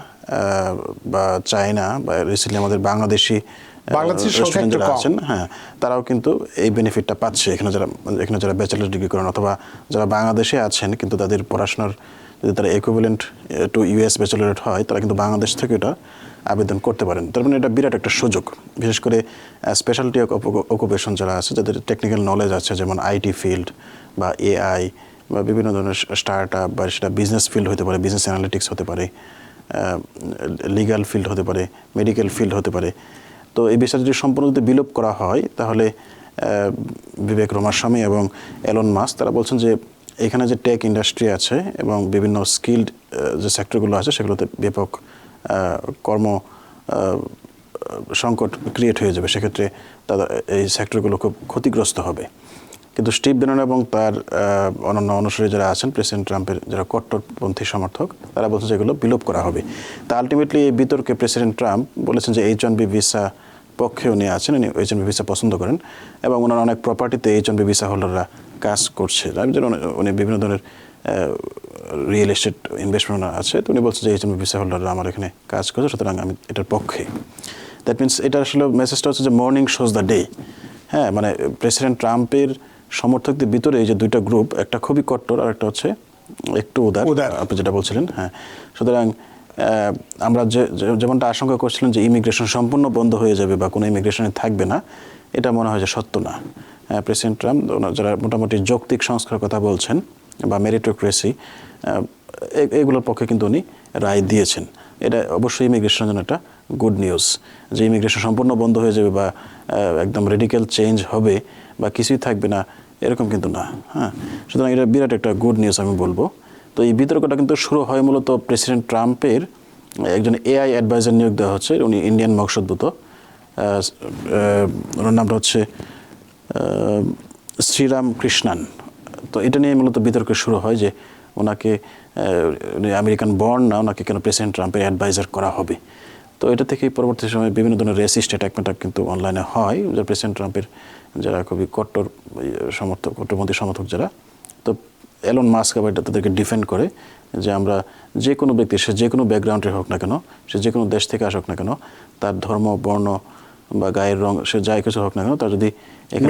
Speaker 2: বা চায়না বা রিসেন্টলি আমাদের বাংলাদেশি স্টুডেন্ট যারা আছেন, হ্যাঁ, তারাও কিন্তু এই বেনিফিটটা পাচ্ছে। এখানে যারা ব্যাচেলার ডিগ্রি করেন অথবা যারা বাংলাদেশে আছেন কিন্তু তাদের পড়াশোনার যদি তারা ইকুইভ্যালেন্ট টু US ব্যাচেলারেট হয়, তারা কিন্তু বাংলাদেশ থেকে এটা আবেদন করতে পারেন। তার মানে এটা বিরাট একটা সুযোগ, বিশেষ করে স্পেশালিটি অকুপেশন যারা আছে, যাদের টেকনিক্যাল নলেজ আছে, যেমন IT ফিল্ড বা AI বা বিভিন্ন ধরনের স্টার্ট আপ, বা সেটা বিজনেস ফিল্ড হতে পারে, বিজনেস অ্যানালিটিক্স হতে পারে, লিগ্যাল ফিল্ড হতে পারে, মেডিকেল ফিল্ড হতে পারে। তো এই বিষয়টা যদি সম্পূর্ণ যদি বিলোপ করা হয়, তাহলে বিবেক রামাস্বামী এবং এলন মাস্ক তারা বলছেন যে এখানে যে টেক ইন্ডাস্ট্রি আছে এবং বিভিন্ন স্কিল্ড যে সেক্টরগুলো আছে সেগুলোতে ব্যাপক কর্ম সংকট ক্রিয়েট হয়ে যাবে। সেক্ষেত্রে তারা এই সেক্টরগুলো খুব ক্ষতিগ্রস্ত হবে। কিন্তু স্টিভ ব্যানন এবং তার অন্যান্য অনুসারী যারা আছেন প্রেসিডেন্ট ট্রাম্পের, যারা কট্টরপন্থী সমর্থক, তারা বলছেন যে এগুলো বিলোপ করা হবে। তা আলটিমেটলি এই বিতর্কে প্রেসিডেন্ট ট্রাম্প বলেছেন যে H1B ভিসা পক্ষে উনি আছেন, উনি H1B ভিসা পছন্দ করেন, এবং ওনার অনেক প্রপার্টিতে H1B ভিসা হোল্ডাররা কাজ করছে। উনি বিভিন্ন ধরনের রিয়েল এস্টেট ইনভেস্টমেন্ট আছে, তো উনি বলছেন যে H1B ভিসা হোল্ডাররা আমার এখানে কাজ করছে, সুতরাং আমি এটার পক্ষে। দ্যাট মিনস এটা আসলে মেসেজটা হচ্ছে যে মর্নিং শোজ দ্য ডে। হ্যাঁ, মানে প্রেসিডেন্ট ট্রাম্পের সমর্থকদের ভিতরে এই যে দুইটা গ্রুপ, একটা খুবই কট্টর আর একটা হচ্ছে একটু উদার, আপনি যেটা বলছিলেন। হ্যাঁ, সুতরাং আমরা যেমনটা আশঙ্কা করছিলাম যে ইমিগ্রেশন সম্পূর্ণ বন্ধ হয়ে যাবে বা কোনো ইমিগ্রেশনে থাকবে না, এটা মনে হয় যে সত্য না। প্রেসিডেন্ট ট্রাম্প যারা মোটামুটি যৌক্তিক সংস্কারের কথা বলছেন বা মেরিটোক্রেসি, এগুলোর পক্ষে কিন্তু উনি রায় দিয়েছেন। এটা অবশ্যই ইমিগ্রেশনের জন্য একটা গুড নিউজ। যে ইমিগ্রেশন সম্পূর্ণ বন্ধ হয়ে যাবে বা একদম রেডিক্যাল চেঞ্জ হবে বা কিছুই থাকবে না, এরকম কিন্তু না। হ্যাঁ, সুতরাং এটা বিরাট একটা গুড নিউজ আমি বলবো। তো এই বিতর্কটা কিন্তু শুরু হয় মূলত প্রেসিডেন্ট ট্রাম্পের একজন এআই অ্যাডভাইজার নিয়োগ দেওয়া হচ্ছে, উনি ইন্ডিয়ান বংশোদ্ভূত। ওনার নামটা হচ্ছে শ্রীরাম কৃষ্ণান। তো এটা নিয়ে মূলত বিতর্ক শুরু হয় যে ওনাকে আমেরিকান বর্ন না, ওনাকে কেন প্রেসিডেন্ট ট্রাম্পের অ্যাডভাইজার করা হবে। তো এটা থেকে পরবর্তী সময়ে বিভিন্ন ধরনের রেসিস্ট অ্যাটাক কিন্তু অনলাইনে হয়, যে প্রেসিডেন্ট ট্রাম্পের যারা খুবই কট্টরপন্থী সমর্থক যারা, তো এলন মাস্ক আবার তাদেরকে ডিফেন্ড করে যে আমরা যে কোনো ব্যক্তি, সে যে কোনো ব্যাকগ্রাউন্ডের হোক না কেন, সে যে কোনো দেশ থেকে আসুক না কেন, তার ধর্ম, বর্ণ বা গায়ের রং, সে যাই কিছু হোক না কেন, তার যদি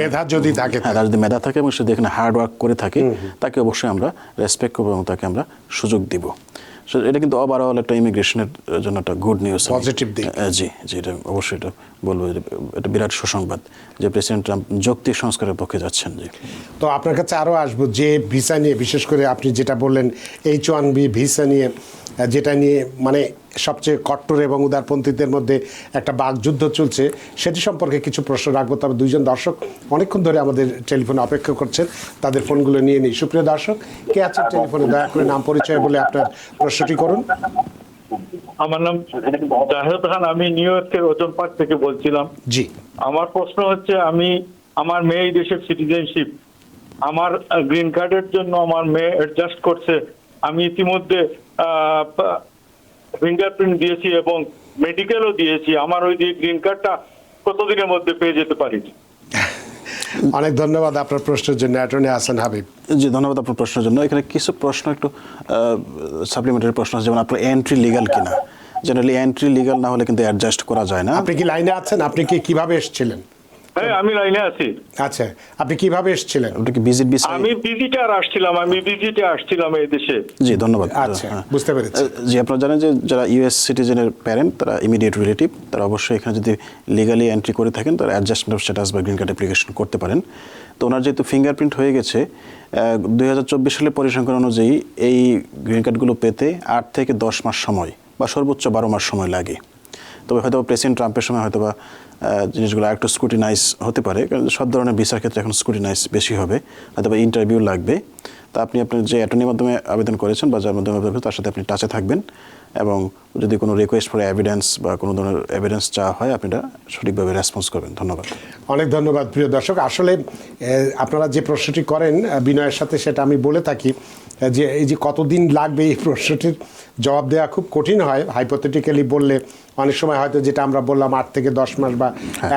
Speaker 1: মেধা যদি থাকে,
Speaker 2: হ্যাঁ, তার যদি মেধা থাকে এবং সে এখানে হার্ড ওয়ার্ক করে থাকে, তাকে অবশ্যই আমরা রেসপেক্ট করবো এবং তাকে আমরা সুযোগ দিব। এটা কিন্তু ওভারঅল একটা ইমিগ্রেশনের জন্য একটা গুড নিউজ,
Speaker 1: পজিটিভ দিক।
Speaker 2: জি জি, এটা অবশ্যই এটা বলবো, এটা বিরাট সুসংবাদ যে প্রেসিডেন্ট ট্রাম্প যৌক্তিক সংস্কারের পক্ষে যাচ্ছেন। জি,
Speaker 1: তো আপনার কাছে আরও আসবো যে ভিসা নিয়ে, বিশেষ করে আপনি যেটা বললেন H-1B ভিসা নিয়ে, যেটা নিয়ে মানে সবচেয়ে কট্টর এবং উদারপন্থীদের মধ্যে একটা বাকযুদ্ধ চলছে, সেটি সম্পর্কে কিছু প্রশ্ন রাখবো। তবে দুইজন দর্শক অনেকক্ষণ ধরে আমাদের টেলিফোনে অপেক্ষা করছেন, তাদের ফোনগুলো নিয়ে নিই। সুপ্রিয় দর্শক, কে আছেন টেলিফোনে? দয়া করে নাম পরিচয় বলে আপনার প্রশ্নটি করুন।
Speaker 4: আমার নাম জাহেদ খান, আমি নিউ ইয়র্কের ওজন পার্ক থেকে বলছিলাম।
Speaker 1: জি,
Speaker 4: আমার প্রশ্ন হচ্ছে, আমার মেয়ে এই দেশের সিটিজেনশিপ, আমার গ্রিন কার্ডের জন্য আমার মেয়ে অ্যাডজাস্ট করছে। আমি ইতিমধ্যে ফিঙ্গারপ্রিন্ট দিয়েছি এবং মেডিকেলও দিয়েছি। আমার ওই গ্রিন কার্ডটা কতদিনের মধ্যে পেয়ে যেতে পারি?
Speaker 1: অনেক ধন্যবাদ আপনার প্রশ্নের জন্য, অ্যাটর্নি হাসান হাবিব।
Speaker 2: জি, ধন্যবাদ আপনার প্রশ্নের জন্য। এখানে কিছু প্রশ্ন একটু সাপ্লিমেন্টারি প্রশ্ন আছে, যেমন আপনার এন্ট্রি লিগাল কিনা। জেনারেলি এন্ট্রি লিগাল না হলে কিন্তু অ্যাডজাস্ট করা যায় না।
Speaker 1: আপনি কি লাইনে আছেন? আপনি কি কিভাবে এসেছিলেন?
Speaker 4: হ্যাঁ, আমি লাইনে আছি।
Speaker 1: আচ্ছা, আপনি কিভাবে এসেছিলেন?
Speaker 2: আপনি কি ভিজিট ভিসা?
Speaker 4: আমি ভিজিটে আসছিলাম এই দেশে।
Speaker 2: জি, ধন্যবাদ।
Speaker 1: আচ্ছা, বুঝতে পেরেছি।
Speaker 2: জি, আপনারা জানেন যে যারা ইউএস সিটিজেনের প্যারেন্ট, তারা ইমিডিয়েট রিলেটিভ, তারা অবশ্যই এখানে যদি লিগালি এন্ট্রি করে থাকেন, তারা অ্যাডজাস্টমেন্ট অফ স্ট্যাটাস বা গ্রিন কার্ড অ্যাপ্লিকেশন করতে পারেন। তো ওনার যেহেতু ফিঙ্গারপ্রিন্ট হয়ে গেছে, 2024 সালের পরিসংখ্যান অনুযায়ী এই গ্রিন কার্ডগুলো পেতে 8 থেকে 10 মাস সময় বা সর্বোচ্চ 12 মাস সময় লাগে। তবে হয়তো প্রেসিডেন্ট ট্রাম্পের সময় হয়তো বা জিনিসগুলো একটু স্ক্রুটিনাইজ হতে পারে, কারণ সব ধরনের ভিসার ক্ষেত্রে এখন স্ক্রুটিনাইজ বেশি হবে, হয়তো বা ইন্টারভিউ লাগবে। তা আপনি আপনার যে অ্যাটর্নির মাধ্যমে আবেদন করেছেন বা যার মাধ্যমে আবেদন করেছেন, তার সাথে আপনি টাচে থাকবেন এবং যদি কোনো রিকোয়েস্ট ফর এভিডেন্স বা কোনো ধরনের এভিডেন্স চাওয়া হয়, আপনি এটা সঠিকভাবে রেসপন্স করবেন। ধন্যবাদ।
Speaker 1: অনেক ধন্যবাদ প্রিয় দর্শক। আসলে আপনারা যে প্রশ্নটি করেন বিনয়ের সাথে, সেটা আমি বলে থাকি যে এই যে কতদিন লাগবে, এই প্রশ্নটির জবাব দেওয়া খুব কঠিন হয়। হাইপোথেটিক্যালি বললে অনেক সময় হয়তো যেটা আমরা বললাম 8 থেকে 10 মাস বা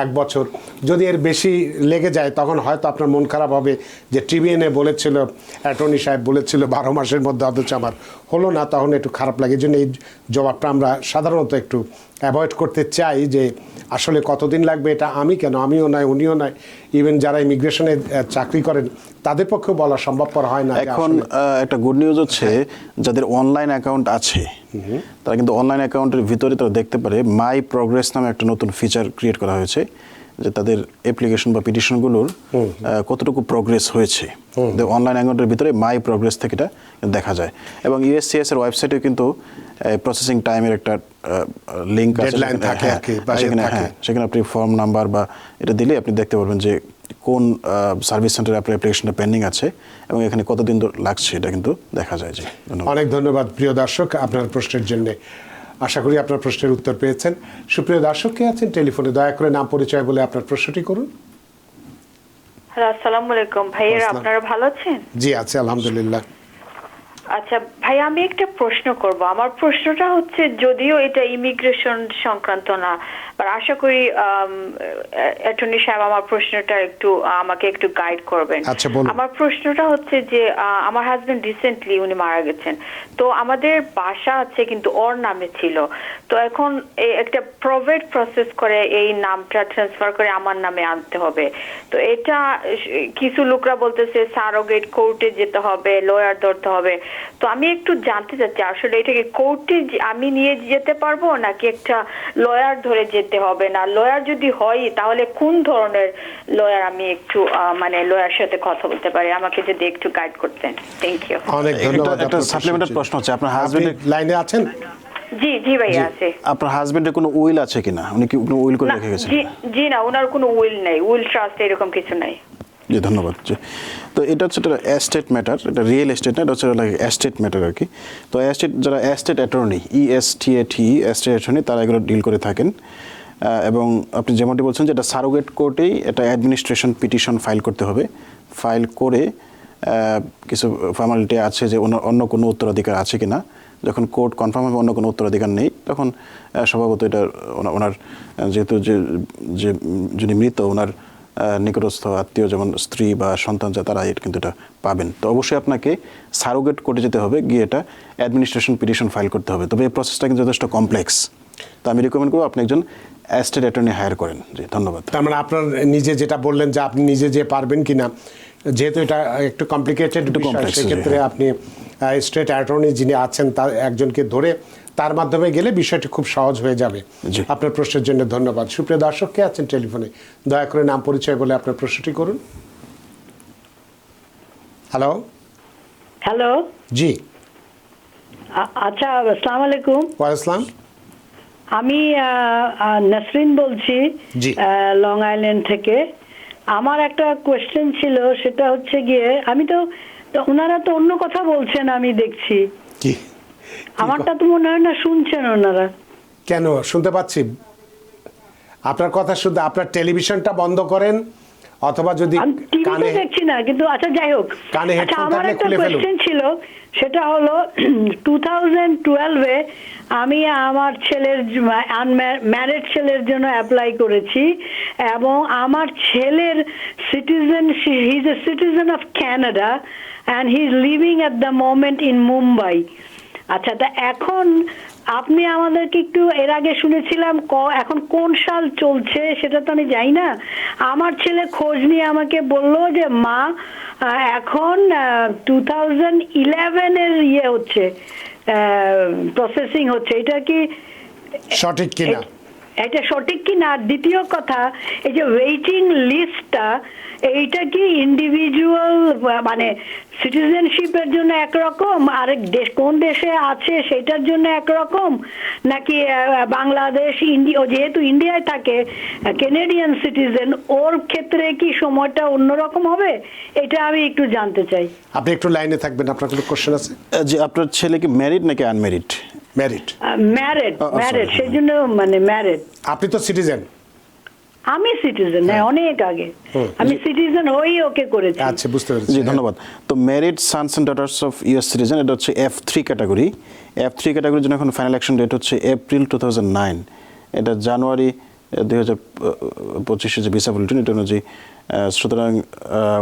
Speaker 1: 1 বছর, যদি এর বেশি লেগে যায় তখন হয়তো আপনার মন খারাপ হবে যে TVN-এ বলেছিল, অ্যাটর্নি সাহেব বলেছিল 12 মাসের মধ্যে, অথচ আমার হলো না, তখন একটু খারাপ লাগে। এই জন্য এই জবাবটা আমরা সাধারণত একটু অ্যাভয়েড করতে চাই, যে আসলে কতদিন লাগবে এটা আমি কেন, আমিও নয়, উনিও নয়, ইভেন যারা ইমিগ্রেশনে চাকরি করেন তাদের পক্ষেও বলা সম্ভবপর হয় না।
Speaker 2: এখন একটা গুড নিউজ হচ্ছে, যাদের অনলাইন অ্যাকাউন্ট আছে তারা কিন্তু অনলাইন অ্যাকাউন্টের ভিতরে তারা দেখতে পারে মাই প্রোগ্রেস নামে একটা নতুন ফিচার ক্রিয়েট করা হয়েছে, যে তাদের অ্যাপ্লিকেশন বা পিটিশনগুলোর কতটুকু প্রোগ্রেস হয়েছে। অনলাইন অ্যাকাউন্টের ভিতরে মাই প্রোগ্রেস থেকে এটা দেখা যায়। এবং USCIS এর ওয়েবসাইটে কিন্তু প্রসেসিং টাইমের একটা লিঙ্ক আছে, সেখানে আপনি ফর্ম নাম্বার বা এটা দিলে আপনি দেখতে পারবেন যে কোন সার্ভিস সেন্টারে আপনার অ্যাপ্লিকেশনটা পেন্ডিং আছে এবং এখানে কতদিন লাগছে, এটা কিন্তু দেখা যায়। জি,
Speaker 1: অনেক ধন্যবাদ প্রিয় দর্শক আপনার প্রশ্নের জন্য। আশা করি আপনার প্রশ্নের উত্তর পেয়েছেন। সুপ্রিয় দর্শক, কে আছেন টেলিফোনে? দয়া করে নাম পরিচয় বলে আপনার প্রশ্নটি করুন।
Speaker 5: হ্যালো, আসসালামু আলাইকুম ভাইয়া, আপনারা ভালো আছেন?
Speaker 1: জি আছি, আলহামদুলিল্লাহ।
Speaker 5: আচ্ছা ভাই, আমি একটা প্রশ্ন করব। আমার প্রশ্নটা হচ্ছে, যদিও এটা ইমিগ্রেশন সংক্রান্ত না, বাট আশা করি অ্যাটর্নি সাহেব আমার প্রশ্নটা আমাকে একটু গাইড করবেন।
Speaker 1: আচ্ছা, বলুন।
Speaker 5: আমার প্রশ্নটা হচ্ছে যে আমার হাজবেন্ড রিসেন্টলি উনি মারা গেছেন, তো আমাদের বাসা আছে কিন্তু ওর নামে ছিল। তো এখন একটা প্রভেট প্রসেস করে এই নামটা ট্রান্সফার করে আমার নামে আনতে হবে। তো এটা কিছু লোকরা বলতেছে সারোগেট কোর্টে যেতে হবে, লয়ার ধরতে হবে। তো আমি একটু জানতে চাচ্ছি আসলে এটাকে কোর্টে আমি নিয়ে যেতে পারবো নাকি একটা লয়ার ধরে যেতে হবে? না লয়ার যদি হয় তাহলে কোন ধরনের লয়ার আমি একটু মানে লয়ার সাথে কথা বলতে পারি? আমাকে যদি একটু গাইড করতেন। Thank you.
Speaker 1: অনেক ধন্যবাদ।
Speaker 2: একটা সাপ্লিমেন্টারি প্রশ্ন হচ্ছে, আপনার হাজবেন্ডের
Speaker 1: লাইনে আছেন?
Speaker 5: জি জি ভাইয়া আছে।
Speaker 2: আপনার হাজবেন্ডের কোনো উইল আছে কিনা? উনি কি কোনো উইল করে
Speaker 5: না,
Speaker 2: রেখে গেছেন?
Speaker 5: জি না, ওনার কোনো উইল নেই, উইল ট্রাস্ট এরকম কিছু নাই।
Speaker 2: জি ধন্যবাদ। জি, তো এটা হচ্ছে একটা এস্টেট ম্যাটার, এটা রিয়েল এস্টেট না, এটা হচ্ছে এস্টেট ম্যাটার আর কি। তো এস্টেট যারা estate attorney, ESTAT estate attorney, তারা এগুলো ডিল করে থাকেন। এবং আপনি যেমনটি বলছেন যে এটা সারোগেট কোর্টেই এটা অ্যাডমিনিস্ট্রেশন পিটিশন ফাইল করতে হবে। ফাইল করে কিছু ফর্মালিটি আছে যে অন্য কোনো উত্তরাধিকার আছে কিনা। যখন কোর্ট কনফার্ম হবে অন্য কোনো উত্তরাধিকার নেই, তখন স্বভাবত এটা ওনার যেহেতু যে যিনি মৃত, ওনার নিকটস্থ আত্মীয় যেমন স্ত্রী বা সন্তান যা, তারা কিন্তু এটা পাবেন। তো অবশ্যই আপনাকে সারোগেট কোর্টে যেতে হবে, গিয়ে এটা অ্যাডমিনিস্ট্রেশন পিটিশন ফাইল করতে হবে। তবে এই প্রসেসটা কিন্তু যথেষ্ট কমপ্লেক্স। তো আমি রিকমেন্ড করবো আপনি একজন এস্টেট অ্যাটর্নি হায়ার করেন। জি ধন্যবাদ।
Speaker 1: তার মানে আপনার নিজে যেটা বললেন যে আপনি নিজে যে পারবেন কিনা, যেহেতু এটা একটু কমপ্লিকেটেড বিষয়, সেক্ষেত্রে আপনি স্টেট অ্যাটর্নি যিনি আছেন তার একজনকে ধরে তার মাধ্যমে গেলে বিষয়টি খুব সহজ হয়ে যাবে।
Speaker 2: জি।
Speaker 1: আপনার প্রশ্নের জন্য ধন্যবাদ। সুপ্রিয় দর্শক, কে আছেন টেলিফোনে? দয়া করে নাম পরিচয় বলে আপনার প্রশ্নটি করুন। হ্যালো।
Speaker 6: হ্যালো,
Speaker 1: জি।
Speaker 6: আচ্ছা, আসসালামু আলাইকুম।
Speaker 1: ওয়ালাইকুম।
Speaker 6: আমি নাসরিন বলছি
Speaker 1: জি।
Speaker 6: লং আইল্যান্ড থেকে। আমার একটা কোয়েশ্চেন ছিল, সেটা হচ্ছে গিয়ে আমি তো ওনারা তো অন্য কথা বলছেন আমি দেখছি,
Speaker 1: কি?
Speaker 6: আমারটা তো মনে হয় না শুনছেন ওনারা।
Speaker 1: কেন শুনতে পাচ্ছি আপনার কথা, শুধু আপনার টেলিভিশনটা বন্ধ করেন, অথবা যদি
Speaker 6: আমি টিভি
Speaker 1: কানে
Speaker 6: দেখছি না, কিন্তু আচ্ছা যাই হোক।
Speaker 1: কানে
Speaker 6: আচ্ছা,
Speaker 1: হেডফোন
Speaker 6: আমার
Speaker 1: থাকলে
Speaker 6: একটা
Speaker 1: খুলে ফেলুন।
Speaker 6: কোয়েশ্চেন ছিল, সেটা হলো 2012-এ আমি আমার ছেলের ম্যারিড ছেলের জন্য অ্যাপ্লাই করেছি, এবং আমার ছেলের citizen, he is a citizen of Canada and he is leaving at the moment in Mumbai. আচ্ছা, তা এখন আপনি আমাদেরকে একটু, এর আগে শুনেছিলাম এখন কোন সাল চলছে সেটা তো আমি জানি না। আমার ছেলে খোঁজ নিয়ে আমাকে বলল যে মা এখন 2011-এর ইয়ে হচ্ছে, প্রসেসিং হচ্ছে। এটা কি
Speaker 1: সঠিক কিনা?
Speaker 6: এটা সঠিক কি না? দ্বিতীয় কথা, এই যে ওয়েটিং লিস্টটা, এইটা কি ইন্ডিভিজুয়াল মানে সিটিজেনশিপের জন্য একরকম, আরেক দেশ কোন দেশে আছে সেটার জন্য একরকম, নাকি বাংলাদেশ, যেহেতু ইন্ডিয়ায় থাকে, কেনেডিয়ান সিটিজেন, ওর ক্ষেত্রে কি সময়টা অন্যরকম হবে? এটা আমি একটু জানতে চাই।
Speaker 1: আপনি একটু লাইনে থাকবেন, আপনার কোনো কোশ্চেন আছে?
Speaker 2: যে আপনার ছেলে কি ম্যারিড নাকি আনম্যারিড?
Speaker 1: ম্যারিড।
Speaker 6: Married,
Speaker 2: sorry.
Speaker 6: সেই জন্য মানে ম্যারিড।
Speaker 1: আপনি তো সিটিজেন।
Speaker 6: আমি সিটিজেন, হ্যাঁ, অনেক আগে আমি সিটিজেন হয়েই ওকে করেছি।
Speaker 1: আচ্ছা, বুঝতে পেরেছি।
Speaker 2: জি ধন্যবাদ। তো married Sans and daughters of US citizen, এটা হচ্ছে F3 ক্যাটাগরি। F3 ক্যাটাগরির জন্য এখন ফাইনাল অ্যাকশন ডেট হচ্ছে এপ্রিল 2009। এটা জানুয়ারি 2025 যে ভিসা বুলেটিন, এটা অনুযায়ী। সুতরাং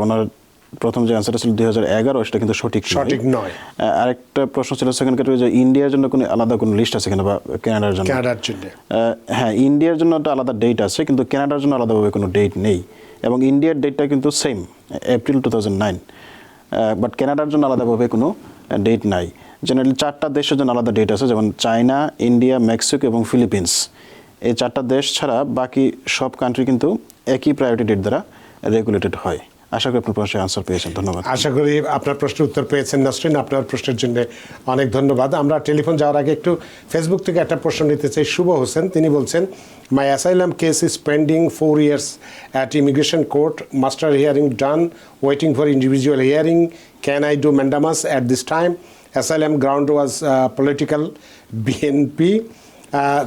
Speaker 2: ওনার প্রথম যে অ্যান্সারটা ছিল 2011, সেটা কিন্তু সঠিক
Speaker 1: নয়।
Speaker 2: আরেকটা প্রশ্ন ছিল সেকেন্ড ক্যাটাগরি, যে ইন্ডিয়ার জন্য কোনো আলাদা কোনো লিস্ট আছে কিনা, বা কানাডার জন্য?
Speaker 1: কানাডার জন্য
Speaker 2: হ্যাঁ, ইন্ডিয়ার জন্য একটা আলাদা ডেট আছে, কিন্তু কানাডার জন্য আলাদাভাবে কোনো ডেট নেই। এবং ইন্ডিয়ার ডেটটা কিন্তু সেম, এপ্রিল 2009, বাট কানাডার জন্য আলাদাভাবে কোনো ডেট নাই। জেনারেলি 4টা দেশের জন্য আলাদা ডেট আছে, যেমন চায়না, ইন্ডিয়া, মেক্সিকো এবং ফিলিপিন্স। এই 4টা দেশ ছাড়া বাকি সব কান্ট্রি কিন্তু একই প্রায়োরিটি ডেট দ্বারা রেগুলেটেড হয়। আশা করি আপনার প্রশ্নের আনসার পেয়েছেন। ধন্যবাদ।
Speaker 1: আশা করি আপনার প্রশ্নের উত্তর পেয়েছেন নাসরিন। আপনার প্রশ্নের জন্য অনেক ধন্যবাদ। আমরা টেলিফোন যাওয়ার আগে একটু ফেসবুক থেকে একটা প্রশ্ন নিতে চাই। শুভ হোসেন, তিনি বলছেন, my asylum case is pending 4 years at immigration court, master hearing done, waiting for individual hearing, can I do mandamus at this time? Asylum ground was political, BNP.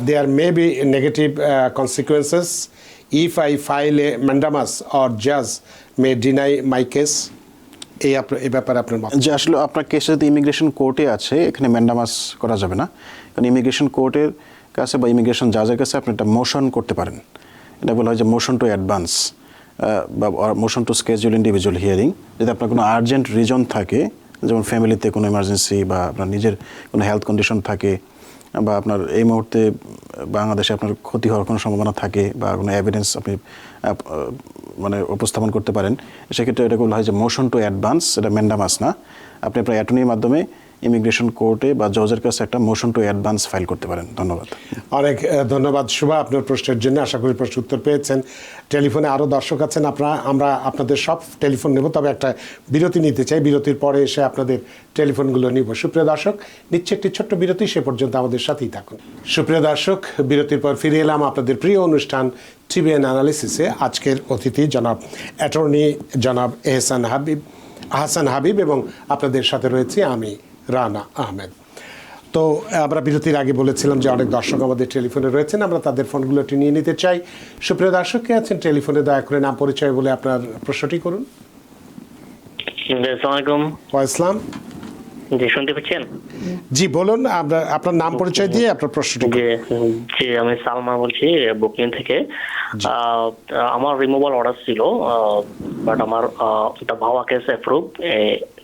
Speaker 1: There may be negative consequences if I file a mandamus or judge may deny my case. এই ব্যাপারে আপনার মত?
Speaker 2: যে আসলে আপনার কেসে যদি immigration কোর্টে আছে, এখানে ম্যান্ডামাস করা যাবে না, কারণ ইমিগ্রেশন কোর্টের কাছে বা ইমিগ্রেশন জাজের কাছে আপনি একটা মোশন করতে পারেন। এটা বলা হয় যে মোশন টু অ্যাডভান্স বা motion to schedule individual hearing. যদি আপনার কোনো আর্জেন্ট রিজন থাকে, যেমন ফ্যামিলিতে কোনো ইমার্জেন্সি, বা আপনার নিজের কোনো হেলথ কন্ডিশন থাকে, বা আপনার এই মুহূর্তে বাংলাদেশে আপনার ক্ষতি হওয়ার কোনো সম্ভাবনা থাকে, বা কোনো এভিডেন্স আপনি মানে উপস্থাপন করতে পারেন, সেক্ষেত্রে এটা বলা হয় যে মোশন টু অ্যাডভান্স, এটা ম্যান্ডামাস না। আপনি আপনার অ্যাটর্নির মাধ্যমে ইমিগ্রেশন কোর্টে বা জজের কাছে একটা মোশন টু অ্যাডভান্স ফাইল করতে পারেন। ধন্যবাদ।
Speaker 1: অনেক ধন্যবাদ শুভা আপনার প্রশ্নের জন্য। আশা করি প্রশ্ন উত্তর পেয়েছেন। টেলিফোনে আরও দর্শক আছেন, আমরা আপনাদের সব টেলিফোন নেব, তবে একটা বিরতি নিতে চাই। বিরতির পরে এসে আপনাদের টেলিফোনগুলো নিব। সুপ্রিয় দর্শক, নিচ্ছে একটি ছোট্ট বিরতি, সে পর্যন্ত আমাদের সাথেই থাকুন। সুপ্রিয় দর্শক, বিরতির পর ফিরে এলাম আপনাদের প্রিয় অনুষ্ঠান টিভিএন অ্যানালিসিসে। আজকের অতিথি জনাব অ্যাটর্নি জনাব আহসান হাবিব এবং আপনাদের সাথে রয়েছি আমি রানা আহমেদ। তো আমরা বিরতির আগে বলেছিলাম যে অনেক দর্শক আমাদের টেলিফোনে রয়েছেন, আমরা তাদের ফোনগুলোটি নিয়ে নিতে চাই। সুপ্রিয় দর্শক কে আছেন টেলিফোনে, দয়া করে নাম পরিচয় বলে আপনার প্রশ্নটি করুন।
Speaker 7: আসসালামু আলাইকুম।
Speaker 1: ইসলাম
Speaker 7: জি, শুনতে পাচ্ছেন?
Speaker 1: জি বলুন, আপনার নাম পরিচয় দিয়ে আপনার প্রশ্নটি করুন।
Speaker 7: জি, আমি সালমা বলছি বুকিং থেকে। আমার রিমুভাল অর্ডার ছিল, বাট আমার ভাওয়া কেস অ্যাপ্রুভ,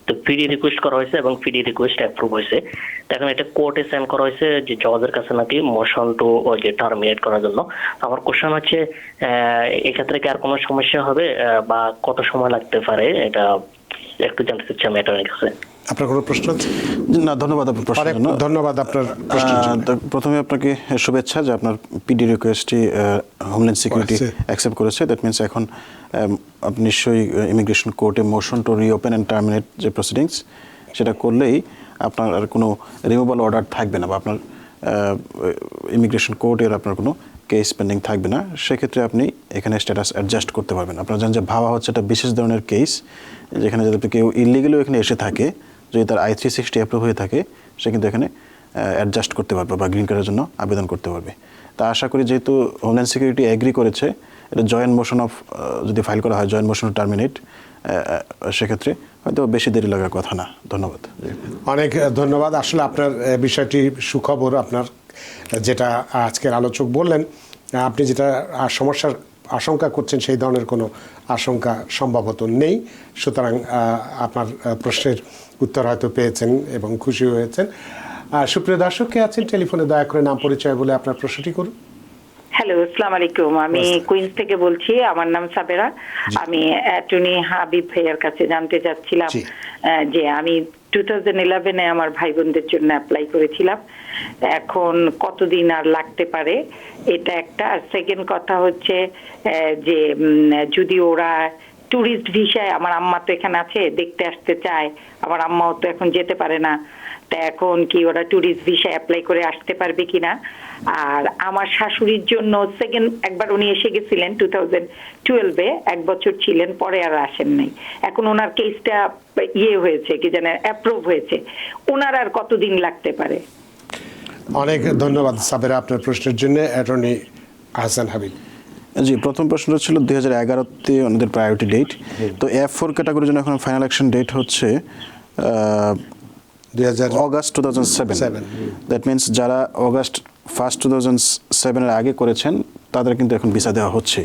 Speaker 7: তো পিডি রিকোয়েস্ট করা হয়েছে এবং পিডি রিকোয়েস্ট অ্যাপ্রুভ হয়েছে। এখন এটা কোর্টে সেন্ড করা হয়েছে যে জজের কাছে নাকি মোশন টু যে টার্মিনেট করার জন্য। আমার কোশ্চেন হচ্ছে এক্ষেত্রে কি আর কোনো সমস্যা হবে বা কত সময় লাগতে পারে, এটা একটু জানতে চাচ্ছি আমি অ্যাটর্নির কাছে।
Speaker 1: আপনার কোনো প্রশ্ন আছে?
Speaker 2: না, ধন্যবাদ আপনার প্রশ্নের জন্য।
Speaker 1: ধন্যবাদ আপনার প্রশ্নের জন্য।
Speaker 2: প্রথমে আপনাকে শুভেচ্ছা যে আপনার পিডি রিকোয়েস্টটি হোমল্যান্ড সিকিউরিটি অ্যাকসেপ্ট করেছে। দ্যাট মিনস এখন আপনি নিশ্চয়ই ইমিগ্রেশন কোর্টে motion to reopen and terminate যে প্রসিডিংস, সেটা করলেই আপনার আর কোনো রিমুভাল অর্ডার থাকবে না, বা আপনার ইমিগ্রেশন কোর্টের আপনার কোনো কেস পেন্ডিং থাকবে না। সেক্ষেত্রে আপনি এখানে স্ট্যাটাস অ্যাডজাস্ট করতে পারবেন। আপনারা জানেন যে ভাবা হচ্ছে একটা বিশেষ ধরনের কেস, যেখানে যদি কেউ ইলিগালিও এখানে এসে থাকে, যদি তার I-360 অ্যাপ্রুভ হয়ে থাকে, সে কিন্তু এখানে অ্যাডজাস্ট করতে পারবে বা গ্রিন কার্ডের জন্য আবেদন করতে পারবে। তা আশা করি যেহেতু হোমল্যান্ড সিকিউরিটি এগ্রি করেছে, এটা জয়েন্ট মোশন অফ যদি ফাইল করা হয়, জয়েন্ট মোশন টু টার্মিনেট, সেক্ষেত্রে হয়তো বেশি দেরি লাগার কথা না। ধন্যবাদ।
Speaker 1: অনেক ধন্যবাদ। আসলে আপনার বিষয়টি সুখবর, আপনার যেটা আজকের আলোচক বললেন, আপনি যেটা সমস্যার আশঙ্কা করছেন সেই ধরনের কোনো আশঙ্কা সম্ভবত নেই। সুতরাং আপনার প্রশ্নের উত্তর হয়তো পেয়েছেন এবং খুশি হয়েছেন। সুপ্রিয় দর্শক কে আছেন টেলিফোনে, দয়া করে নাম পরিচয় বলে আপনার প্রশ্নটি করুন।
Speaker 8: হ্যালো, আসসালামু আলাইকুম। আমি কুইন্স থেকে বলছি, আমার নাম সাবেরা। আমি অ্যাটর্নি হাবিব ভাইয়ের কাছে জানতে চাচ্ছিলাম যে আমি 2011-এ আমার ভাই বোনদের জন্য অ্যাপ্লাই করেছিলাম, এখন কতদিন আর লাগতে পারে, এটা একটা। আর সেকেন্ড কথা হচ্ছে যে যদি ওরা ট্যুরিস্ট ভিসায়, আমার আম্মা তো এখানে আছে, দেখতে আসতে চায়, আমার আম্মাও তো এখন যেতে পারে না, তা এখন কি ওরা ট্যুরিস্ট ভিসায় অ্যাপ্লাই করে আসতে পারবে কিনা। আর আমার শাশুড়ির জন্য সেকেন্ড একবার উনি এসে গেছিলেন 2012-এ, 1 বছর ছিলেন, পরে আর আসেন নাই। এখন ওনার কেসটা হয়েছে কি জানেন, অ্যাপ্রুভ হয়েছে, ওনার আর কতদিন লাগতে পারে?
Speaker 1: অনেক ধন্যবাদ সাবেরা আপনার প্রশ্নের জন্য। অ্যাটর্নি আহসান হাবিব।
Speaker 2: জি, প্রথম প্রশ্নটা ছিল 2011-তে ওনাদের প্রায়োরিটি ডেট। তো F4 ক্যাটাগরির জন্য এখন ফাইনাল অ্যাকশন ডেট হচ্ছে অগাস্ট 2007। দ্যাট মিনস যারা অগাস্ট 1 2007-এর আগে করেছেন তাদের কিন্তু এখন ভিসা দেওয়া হচ্ছে।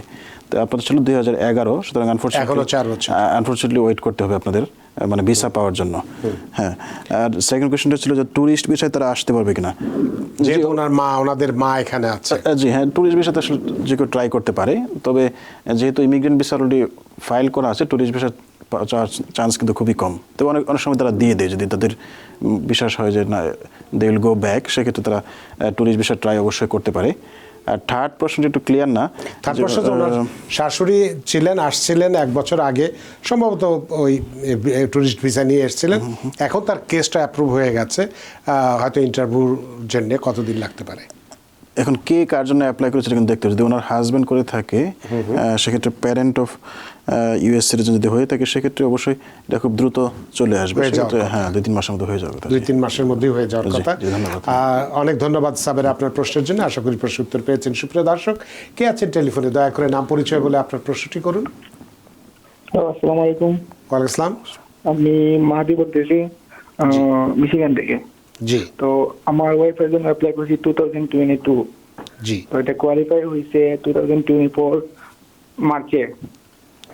Speaker 2: তো আপনাদের ছিল 2011, সুতরাং আনফরচুনেটলি ওয়েট করতে হবে আপনাদের, মানে ভিসা পাওয়ার জন্য। হ্যাঁ, আর সেকেন্ড কোয়েশ্চনটা ছিল যে ট্যুরিস্ট ভিসায় তারা আসতে পারবে কিনা।
Speaker 1: যেহেতু ওনাদের মা এখানে আছে।
Speaker 2: জি হ্যাঁ, ট্যুরিস্ট ভিসাতে আসলে যে কেউ ট্রাই করতে পারে, তবে যেহেতু ইমিগ্রেন্ট ভিসা অলরেডি ফাইল করা আছে, ট্যুরিস্ট ভিসা চান্স কিন্তু খুবই কম। তো অনেক সময় তারা দিয়ে দেয়, যদি তাদের বিশ্বাস হয় যে না দে উইল গো ব্যাক, সেক্ষেত্রে তারা ট্যুরিস্ট ভিসা ট্রাই অবশ্যই করতে পারে। আর থার্ড প্রশ্নটি একটু ক্লিয়ার না।
Speaker 1: থার্ড প্রশ্ন, শাশুড়ি আসছিলেন 1 বছর আগে, সম্ভবত ওই ট্যুরিস্ট ভিসা নিয়ে এসেছিলেন, এখন তার কেসটা অ্যাপ্রুভ হয়ে গেছে, হয়তো ইন্টারভিউর জন্য কতদিন লাগতে পারে।
Speaker 2: এখন কে কার জন্য অ্যাপ্লাই করেছে কিন্তু দেখতে হবে। যদি ওনার হাজব্যান্ড করে থাকে, সেক্ষেত্রে প্যারেন্ট অফ US সিটিজেন যদি হয়ে থাকে, সেক্ষেত্রে অবশ্যই এটা খুব দ্রুত চলে আসবে। হ্যাঁ, 2-3 মাসের মধ্যে হয়ে যাবে।
Speaker 1: 2-3 মাসের মধ্যেই হয়ে যাওয়ার কথা। অনেক ধন্যবাদ সাবের আপনার প্রশ্নের জন্য, আশা করি প্রশ্ন উত্তর পেয়েছেন। সুপ্রিয় দর্শক কে আছেন টেলিফোনে, দয়া করে নাম পরিচয় বলে আপনার প্রশ্নটি করুন।
Speaker 9: আসসালামু আলাইকুম।
Speaker 1: ওয়ালাইকুম আসসালাম।
Speaker 9: আমি মাহাদি বলতেছি, মিশিগান থেকে।
Speaker 1: জি।
Speaker 9: তো আমার ওয়াইফের জন্য অ্যাপ্লাই করেছি 2022।
Speaker 1: জি।
Speaker 9: তো এটা কোয়ালিফাই হয়েছে 2024 মার্চে।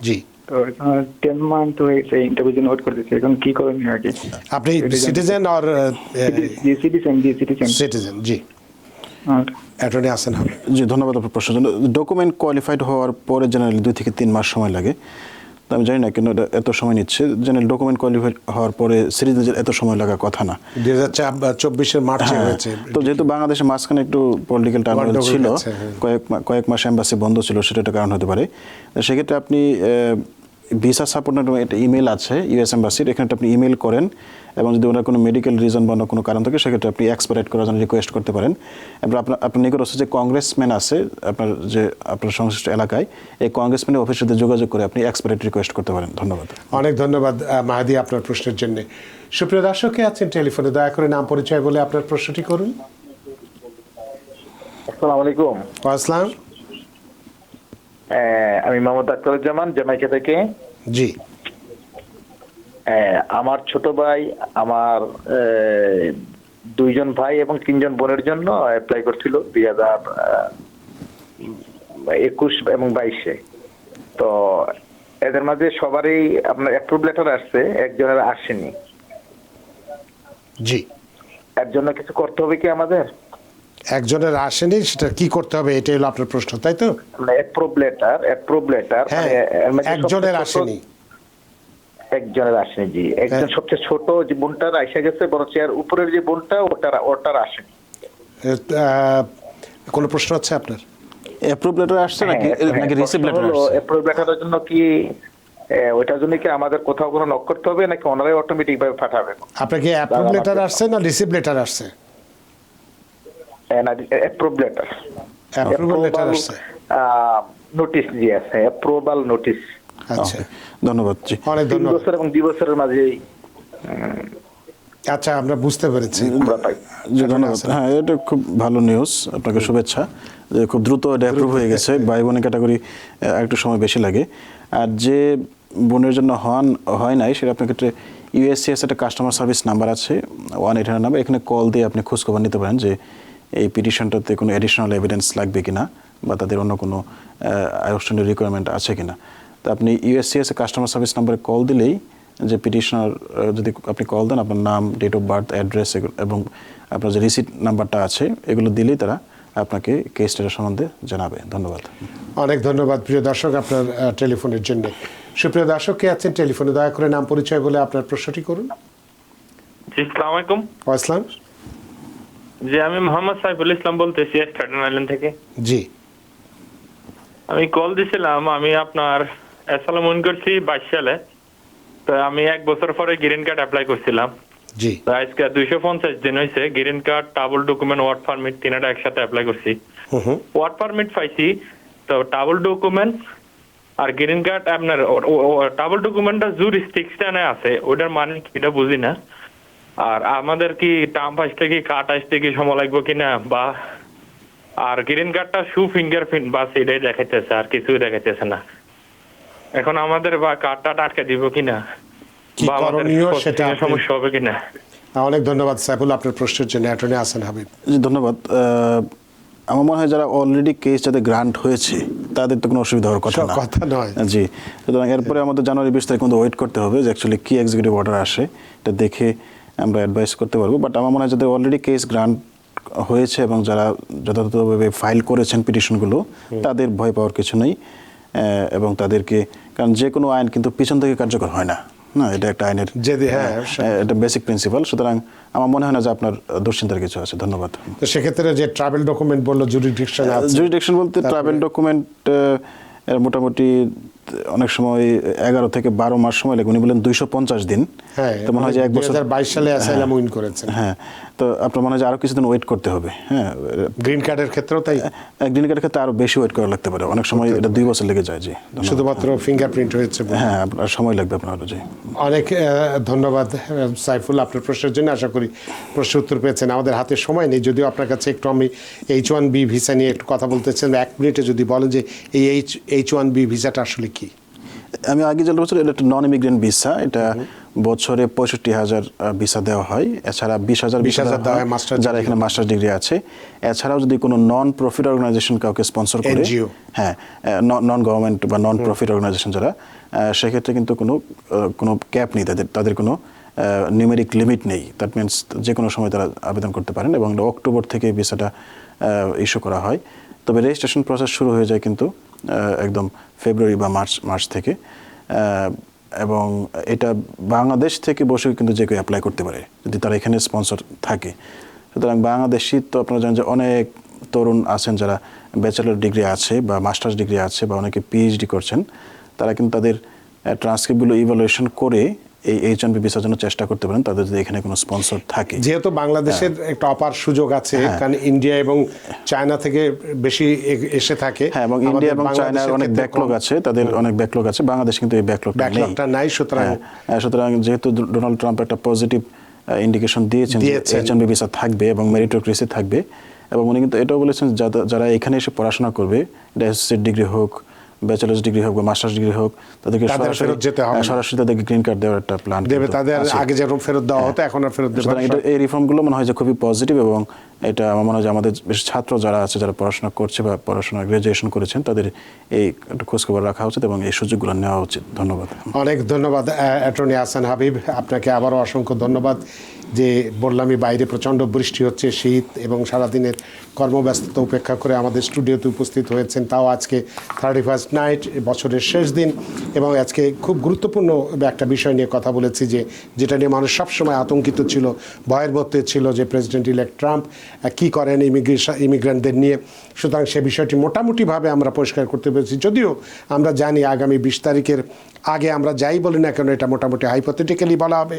Speaker 1: জি।
Speaker 9: তো এখন 10 মান্থ হয়েছে, ইন্টারভিউ জন্য ওয়েট করতেছি, এখন কি করণীয় আর কি?
Speaker 1: আপনি সিটিজেন আর সিটিজেন? জি। অ্যাটর্নি আহসান হাবিব।
Speaker 2: জি, ধন্যবাদ আপনার প্রশ্নের জন্য। ডকুমেন্ট কোয়ালিফাইড হওয়ার পরে জেনারেলি 2 থেকে 3 মাস সময় লাগে। তো আমি জানি না কেন এটা এত সময় নিচ্ছে। জেনারেল ডকুমেন্ট কোয়ালিফাই হওয়ার পরে সিটিজেনশিপ এত সময় লাগার কথা না।
Speaker 1: 2024 মার্চে হয়েছে।
Speaker 2: তো যেহেতু বাংলাদেশে মাঝখানে একটু পলিটিক্যাল টার্মোইল ছিল, কয়েক মাস এম্বাসি বন্ধ ছিল, সেটা একটা কারণ হতে পারে। সেক্ষেত্রে আপনি ভিসা সাপোর্ট একটা ইমেল আছে ইউএস এম্বাসির, এখানে আপনি ইমেল করেন এবং যদি ওনার কোনো মেডিকেল রিজন বা কোনো কারণ থাকে সেক্ষেত্রে আপনি এক্সপারেট করার জন্য রিকোয়েস্ট করতে পারেন। এবার আপনার নিকটস্থ যে কংগ্রেসম্যান আছে আপনার সংশ্লিষ্ট এলাকায়, এই কংগ্রেসম্যানের অফিসের সাথে যোগাযোগ করে আপনি এক্সপারেট রিকোয়েস্ট করতে পারেন। ধন্যবাদ।
Speaker 1: অনেক ধন্যবাদ মাহাদি আপনার প্রশ্নের জন্য। সুপ্রিয় দর্শক আছেন টেলিফোনে, দয়া করে নাম পরিচয় বলে আপনার প্রশ্নটি করুন।
Speaker 9: আসসালামু আলাইকুম।
Speaker 1: আসসালাম।
Speaker 9: আমি মোহাম্মদ আখতারুজ্জামান, জামাইকা থেকে।
Speaker 1: জি।
Speaker 9: আমার ছোট ভাই আমার 2 ভাই এবং 3 বোনের জন্য অ্যাপ্লাই করছিল 2021 এবং 22-এ। তো এদের মাঝে সবারই আপনার অ্যাপ্রুভ লেটার আসছে, একজনের আসেনি।
Speaker 1: জি।
Speaker 9: এর জন্য কিছু করতে হবে কি আমাদের?
Speaker 1: একজনের আসেনি, সেটা কি করতে হবে এটাই হলো আপনার প্রশ্ন, তাই তো?
Speaker 9: অ্যাপ্রুভ লেটার
Speaker 1: হ্যাঁ, একজনের আসেনি।
Speaker 9: একজনের আসেনি, জি। একজন সবচেয়ে ছোট যে বোনটার আইসা গেছে, বড় চেয়ার উপরের যে বোনটা ওটার আসেনি।
Speaker 1: কোনো প্রশ্ন আছে আপনার?
Speaker 2: অ্যাপ্রুভ লেটার আসছে নাকি রিসিভ লেটার আসছে?
Speaker 9: অ্যাপ্রুভ লেটারের জন্য কি ওইটার জন্য কি আমাদের কোথাও কোনো নক করতে হবে নাকি ওনারাই অটোমেটিক ভাবে পাঠাবে?
Speaker 1: আপনাকে অ্যাপ্রুভ লেটার আসছে না রিসিভ লেটার আসছে?
Speaker 9: Approve letter.
Speaker 1: অ্যাপ্রুভাল লেটার আসছে।
Speaker 9: নোটিশ জি আছে, অ্যাপ্রুভাল নোটিশ।
Speaker 1: আচ্ছা,
Speaker 2: ধন্যবাদ। জি,
Speaker 1: অনেক
Speaker 9: 3
Speaker 1: ধন্যবাদ।
Speaker 9: বছর এবং 2 বছরের মাঝে।
Speaker 1: আচ্ছা, আমরা বুঝতে পেরেছি।
Speaker 2: জি, ধন্যবাদ। হ্যাঁ, এটা খুব ভালো নিউজ, আপনাকে শুভেচ্ছা যে খুব দ্রুত এটা অ্যাপ্রুভ হয়ে গেছে। ভাই বোনের ক্যাটাগরি একটু সময় বেশি লাগে। আর যে বোনের জন্য হয় নাই, সেটা আপনার ক্ষেত্রে ইউএসসিএস একটা কাস্টমার সার্ভিস নাম্বার আছে 1-800 নাম্বার, এখানে কল দিয়ে আপনি খোঁজখবর নিতে পারেন যে এই পিটিশনটাতে কোনো অ্যাডিশনাল এভিডেন্স লাগবে কিনা বা তাদের অন্য কোনো আউটস্ট্যান্ডিং রিকোয়ারমেন্ট আছে কিনা। তো আপনি ইউএসসিএস কাস্টমার সার্ভিস নাম্বারে কল দিলেই যে পিটিশনার, যদি আপনি কল দেন, আপনার নাম, ডেট অফ বার্থ, অ্যাড্রেস এবং আপনার যে রিসিট নাম্বারটা আছে এগুলো দিলেই তারা আপনাকে কেসটার সম্বন্ধে জানাবে। ধন্যবাদ।
Speaker 1: অনেক ধন্যবাদ প্রিয় দর্শক আপনার টেলিফোনের জন্য। সুপ্রিয় দর্শক কে আছেন টেলিফোনে, দয়া করে নাম পরিচয় বলে আপনার প্রশ্নটি করুন।
Speaker 4: জি, আসসালামু আলাইকুম।
Speaker 1: আসসালাম।
Speaker 4: জি, আমি মোহাম্মদ সাইফুল ইসলাম বলতেছি স্ট্যাটেন আইল্যান্ড থেকে।
Speaker 1: জি।
Speaker 4: আমি কল দিছিলাম, আমি আপনার অ্যাসাইলাম উইন করছি 22 সালে। তো আমি 1 বছর পরে গ্রিন কার্ড অ্যাপ্লাই করছিলাম।
Speaker 1: জি।
Speaker 4: তো আজকে 250 দিন হয়েছে। Green card, double document, work permit তিনটা একসাথে অ্যাপ্লাই করছি। ওয়ার্ক পারমিট পাইছি, তো ডাবল ডকুমেন্ট আর গ্রিন কার্ড আপনার ডাবল ডকুমেন্টটা জুরিসডিকশনে আছে, ওটার মানে এটা বুঝি না। আর আমাদের কি টার্ম আসতে কি কার্ড আসতে কি সময় লাগবে কিনা, বা আর গ্রিন কার্ডটা ফিঙ্গারপ্রিন্ট বা সেটাই দেখাইতেছে, আর কিছুই দেখাইতেছে না। এখন আমাদের বা কার্ডটা আটকে দিব কিনা,
Speaker 1: কি
Speaker 4: বা আমাদের
Speaker 1: করণীয় সেটা
Speaker 4: সমস্যা হবে কিনা।
Speaker 1: অনেক ধন্যবাদ সাইফুল আপনার প্রশ্নের জন্য। অ্যাটর্নি হাসান হাবিব।
Speaker 2: জি, ধন্যবাদ। আমার মনে হয় যারা অলরেডি কেস যাতে গ্রান্ট হয়েছে তাদের তো কোনো অসুবিধা হওয়ার কথা
Speaker 1: নয়।
Speaker 2: জি, সুতরাং এরপরে আমাদের জানুয়ারি 20 তারিখ মধ্যে ওয়েট করতে হবে যে অ্যাকচুয়ালি কি এক্সিকিউটিভ অর্ডার আসে, এটা দেখে আমরা অ্যাডভাইস করতে পারবো। বাট আমার মনে হয় যাদের অলরেডি কেস গ্রান্ট হয়েছে এবং যারা যথাযথভাবে ফাইল করেছেন পিটিশনগুলো, তাদের ভয় পাওয়ার কিছু নেই। এবং তাদেরকে, কারণ যে কোনো আইন কিন্তু পিছন থেকে কার্যকর হয় না, এটা একটা আইনের এটা বেসিক প্রিন্সিপাল। সুতরাং আমার মনে হয় না যে আপনার দুশ্চিন্তার কিছু আছে। ধন্যবাদ।
Speaker 1: তো সেক্ষেত্রে যে ট্রাভেল ডকুমেন্ট বললো জুরিডিকশন আছে,
Speaker 2: জুরিডিকশন বলতে ট্রাভেল ডকুমেন্ট মোটামুটি অনেক সময় 11 থেকে 12 মাস সময় লাগে। উনি বলেন 250 দিন।
Speaker 1: হ্যাঁ,
Speaker 2: তো মনে হয় যে
Speaker 1: 2022 সালে অ্যাসাইলাম উইন করেছেন।
Speaker 2: হ্যাঁ, তো আপনার মনে হয় যে আরো কিছুদিন ওয়েট করতে হবে। হ্যাঁ,
Speaker 1: গ্রিন কার্ডের ক্ষেত্রেও তাই।
Speaker 2: গ্রিন কার্ডের ক্ষেত্রে আরো বেশি ওয়েট করা লাগতে পারে, অনেক সময় এটা 2 বছর লেগে যায়। জি,
Speaker 1: শুধুমাত্র ফিঙ্গারপ্রিন্ট হয়েছে।
Speaker 2: হ্যাঁ, আপনার সময় লাগবে আপনার। জি,
Speaker 1: অনেক ধন্যবাদ সাইফুল আপনার প্রশ্নের জন্য। আশা করি প্রশ্ন উত্তর পেয়েছেন। আমাদের হাতে সময় নেই, যদিও আপনার কাছে একটু আমি H1B ভিসা নিয়ে একটু কথা বলতে চাই। 1 মিনিটে যদি বলেন যে এই H1B ভিসাটা আসলে কি?
Speaker 2: আমি আগে যেটা বলছিলাম, এটা একটা নন ইমিগ্রেন্ট ভিসা। এটা বছরে 65,000 ভিসা দেওয়া হয়। এছাড়া 20,000 দেওয়া হয় যারা এখানে মাস্টার্স ডিগ্রি আছে। এছাড়াও যদি কোনো নন প্রফিট অর্গানাইজেশন কাউকে স্পন্সর করে, হ্যাঁ, নন গভর্নমেন্ট বা নন প্রফিট অর্গানাইজেশন যারা, সেক্ষেত্রে কিন্তু কোনো ক্যাপ নেই, তাদের কোনো নিউমেরিক লিমিট নেই। দ্যাট মিনস যে কোনো সময় তারা আবেদন করতে পারেন এবং অক্টোবর থেকে ভিসাটা ইস্যু করা হয়। তবে রেজিস্ট্রেশন প্রসেস শুরু হয়ে যায় কিন্তু একদম ফেব্রুয়ারি বা মার্চ থেকে। এবং এটা বাংলাদেশ থেকে বসে কিন্তু যে কেউ অ্যাপ্লাই করতে পারে যদি তারা এখানে স্পন্সর থাকে। সুতরাং বাংলাদেশি তো আপনারা জানেন যে অনেক তরুণ আছেন যারা ব্যাচেলর ডিগ্রি আছে বা মাস্টার্স ডিগ্রি আছে বা অনেকে পিএইচডি করছেন, তারা কিন্তু তাদের ট্রান্সক্রিপ্টগুলো ইভ্যালুয়েশন করে এই H1B ভিসার জন্য চেষ্টা করতে পারেন তাদের যদি এখানে কোনো স্পন্সর থাকে।
Speaker 1: যেহেতু বাংলাদেশের একটা অপার সুযোগ আছে, কারণ ইন্ডিয়া এবং চায়না থেকে বেশি এসে থাকে।
Speaker 2: হ্যাঁ, এবং ইন্ডিয়া এবং চায়নার অনেক ব্যাকলগ আছে, তাদের অনেক ব্যাকলগ আছে, বাংলাদেশ কিন্তু এই ব্যাকলগটা
Speaker 1: নাই।
Speaker 2: সুতরাং যেহেতু ডোনাল্ড ট্রাম্প একটা পজিটিভ ইন্ডিকেশন দিয়েছেন যে H1B ভিসা থাকবে এবং মেরিটোক্রেসি থাকবে, এবং উনি কিন্তু এটাও বলেছেন যারা এখানে এসে পড়াশোনা করবে, এটা অ্যাসোসিয়েট ডিগ্রি হোক, ব্যাচেলার্স ডিগ্রি হোক বা মাস্টার্স ডিগ্রি হোক, তাদেরকে সরাসরি তাদেরকে গ্রিন কার্ড দেওয়ার একটা প্ল্যান
Speaker 1: দেবে। তাদের আগে যেরকম ফেরত দেওয়া হতো এখন আর ফেরত দেবে।
Speaker 2: এই রিফর্মগুলো মনে হয় যে খুবই পজিটিভ, এবং এটা আমার মনে হয় যে আমাদের বেশ ছাত্র যারা আছে, যারা পড়াশোনা করছে বা পড়াশোনা গ্রাজুয়েশন করেছেন, তাদের এই একটা খোঁজখবর রাখা উচিত এবং এই সুযোগগুলো নেওয়া উচিত। ধন্যবাদ।
Speaker 1: অনেক ধন্যবাদ অ্যাটর্নি আহসান হাবিব, আপনাকে আবারও অসংখ্য ধন্যবাদ। যে বললামই বাইরে প্রচণ্ড বৃষ্টি হচ্ছে, শীত এবং সারাদিনের কর্মব্যস্ততা উপেক্ষা করে আমাদের স্টুডিওতে উপস্থিত হয়েছেন, তাও আজকে 31st নাইট, বছরের শেষ দিন, এবং আজকে খুব গুরুত্বপূর্ণ একটা বিষয় নিয়ে কথা বলেছি, যেটা নিয়ে মানুষ সবসময় আতঙ্কিত ছিল, ভয়ের মধ্যে ছিল যে প্রেসিডেন্ট ইলেক্ট ট্রাম্প কী করেন ইমিগ্রেন্টদের নিয়ে। সুতরাং সে বিষয়টি মোটামুটিভাবে আমরা পরিষ্কার করতে পেরেছি, যদিও আমরা জানি আগামী 20 তারিখের আগে আমরা যাই বলি না কেন, এটা মোটামুটি হাইপোথেটিক্যালি বলা হবে।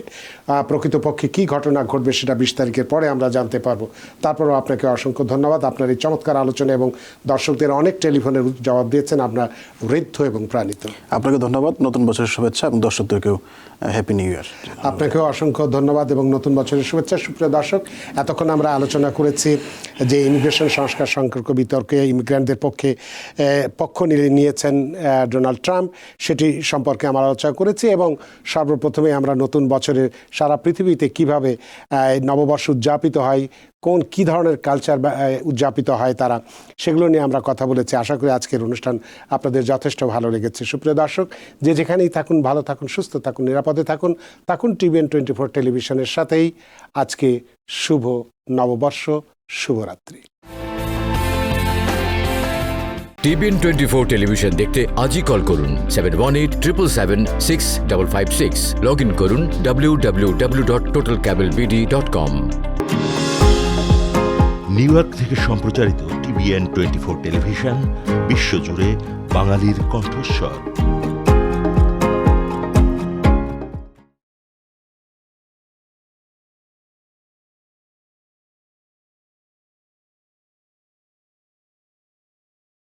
Speaker 1: প্রকৃতপক্ষে কী ঘটনা ঘটবে সেটা 20 তারিখের পরে আমরা জানতে পারবো। তারপরেও আপনাকে অসংখ্য ধন্যবাদ, আপনার এই চমৎকার আলোচনা এবং দর্শকদের অনেক টেলিফোনের জবাব দিয়েছেন, আপনার ঋদ্ধ এবং প্রাণিত।
Speaker 2: আপনাকে ধন্যবাদ, নতুন বছরের শুভেচ্ছা, এবং দর্শকদেরকেও হ্যাপি নিউ ইয়ার।
Speaker 1: আপনাকেও অসংখ্য ধন্যবাদ এবং নতুন বছরের শুভেচ্ছা। সুপ্রিয় দর্শক, এতক্ষণ আমরা আলোচনা করেছি যে ইমিগ্রেশন সংস্কার সংক্রান্ত বিতর্কে ইমিগ্রেন্টদের পক্ষ নিয়েছেন ডোনাল্ড ট্রাম্প, সেটি সম্পর্কে আমরা আলোচনা করেছি, এবং সর্বপ্রথমে আমরা নতুন বছরের সারা পৃথিবীতে কিভাবে নববর্ষ উদযাপিত হয়, কী ধরনের কালচার উদযাপিত হয় তারা, সেগুলো নিয়ে আমরা কথা বলেছি। আশা করি আজকের অনুষ্ঠান আপনাদের যথেষ্ট ভালো লেগেছে। সুপ্রিয় দর্শক, যে যেখানেই থাকুন, ভালো থাকুন, সুস্থ থাকুন, নিরাপদে থাকুন TVN 24 টেলিভিশনের সাথেই। আজকে শুভ নববর্ষ, শুভরাত্রি।
Speaker 10: TVN 24 টেলিভিশন দেখতে আজই কল করুন 7187776556। লগ ইন করুন www.totalcablebd.com।
Speaker 11: নিউ ইয়র্ক থেকে সম্প্রচারিত TVN 24 টেলিভিশন বিশ্বজুড়ে বাঙালির কণ্ঠস্বর।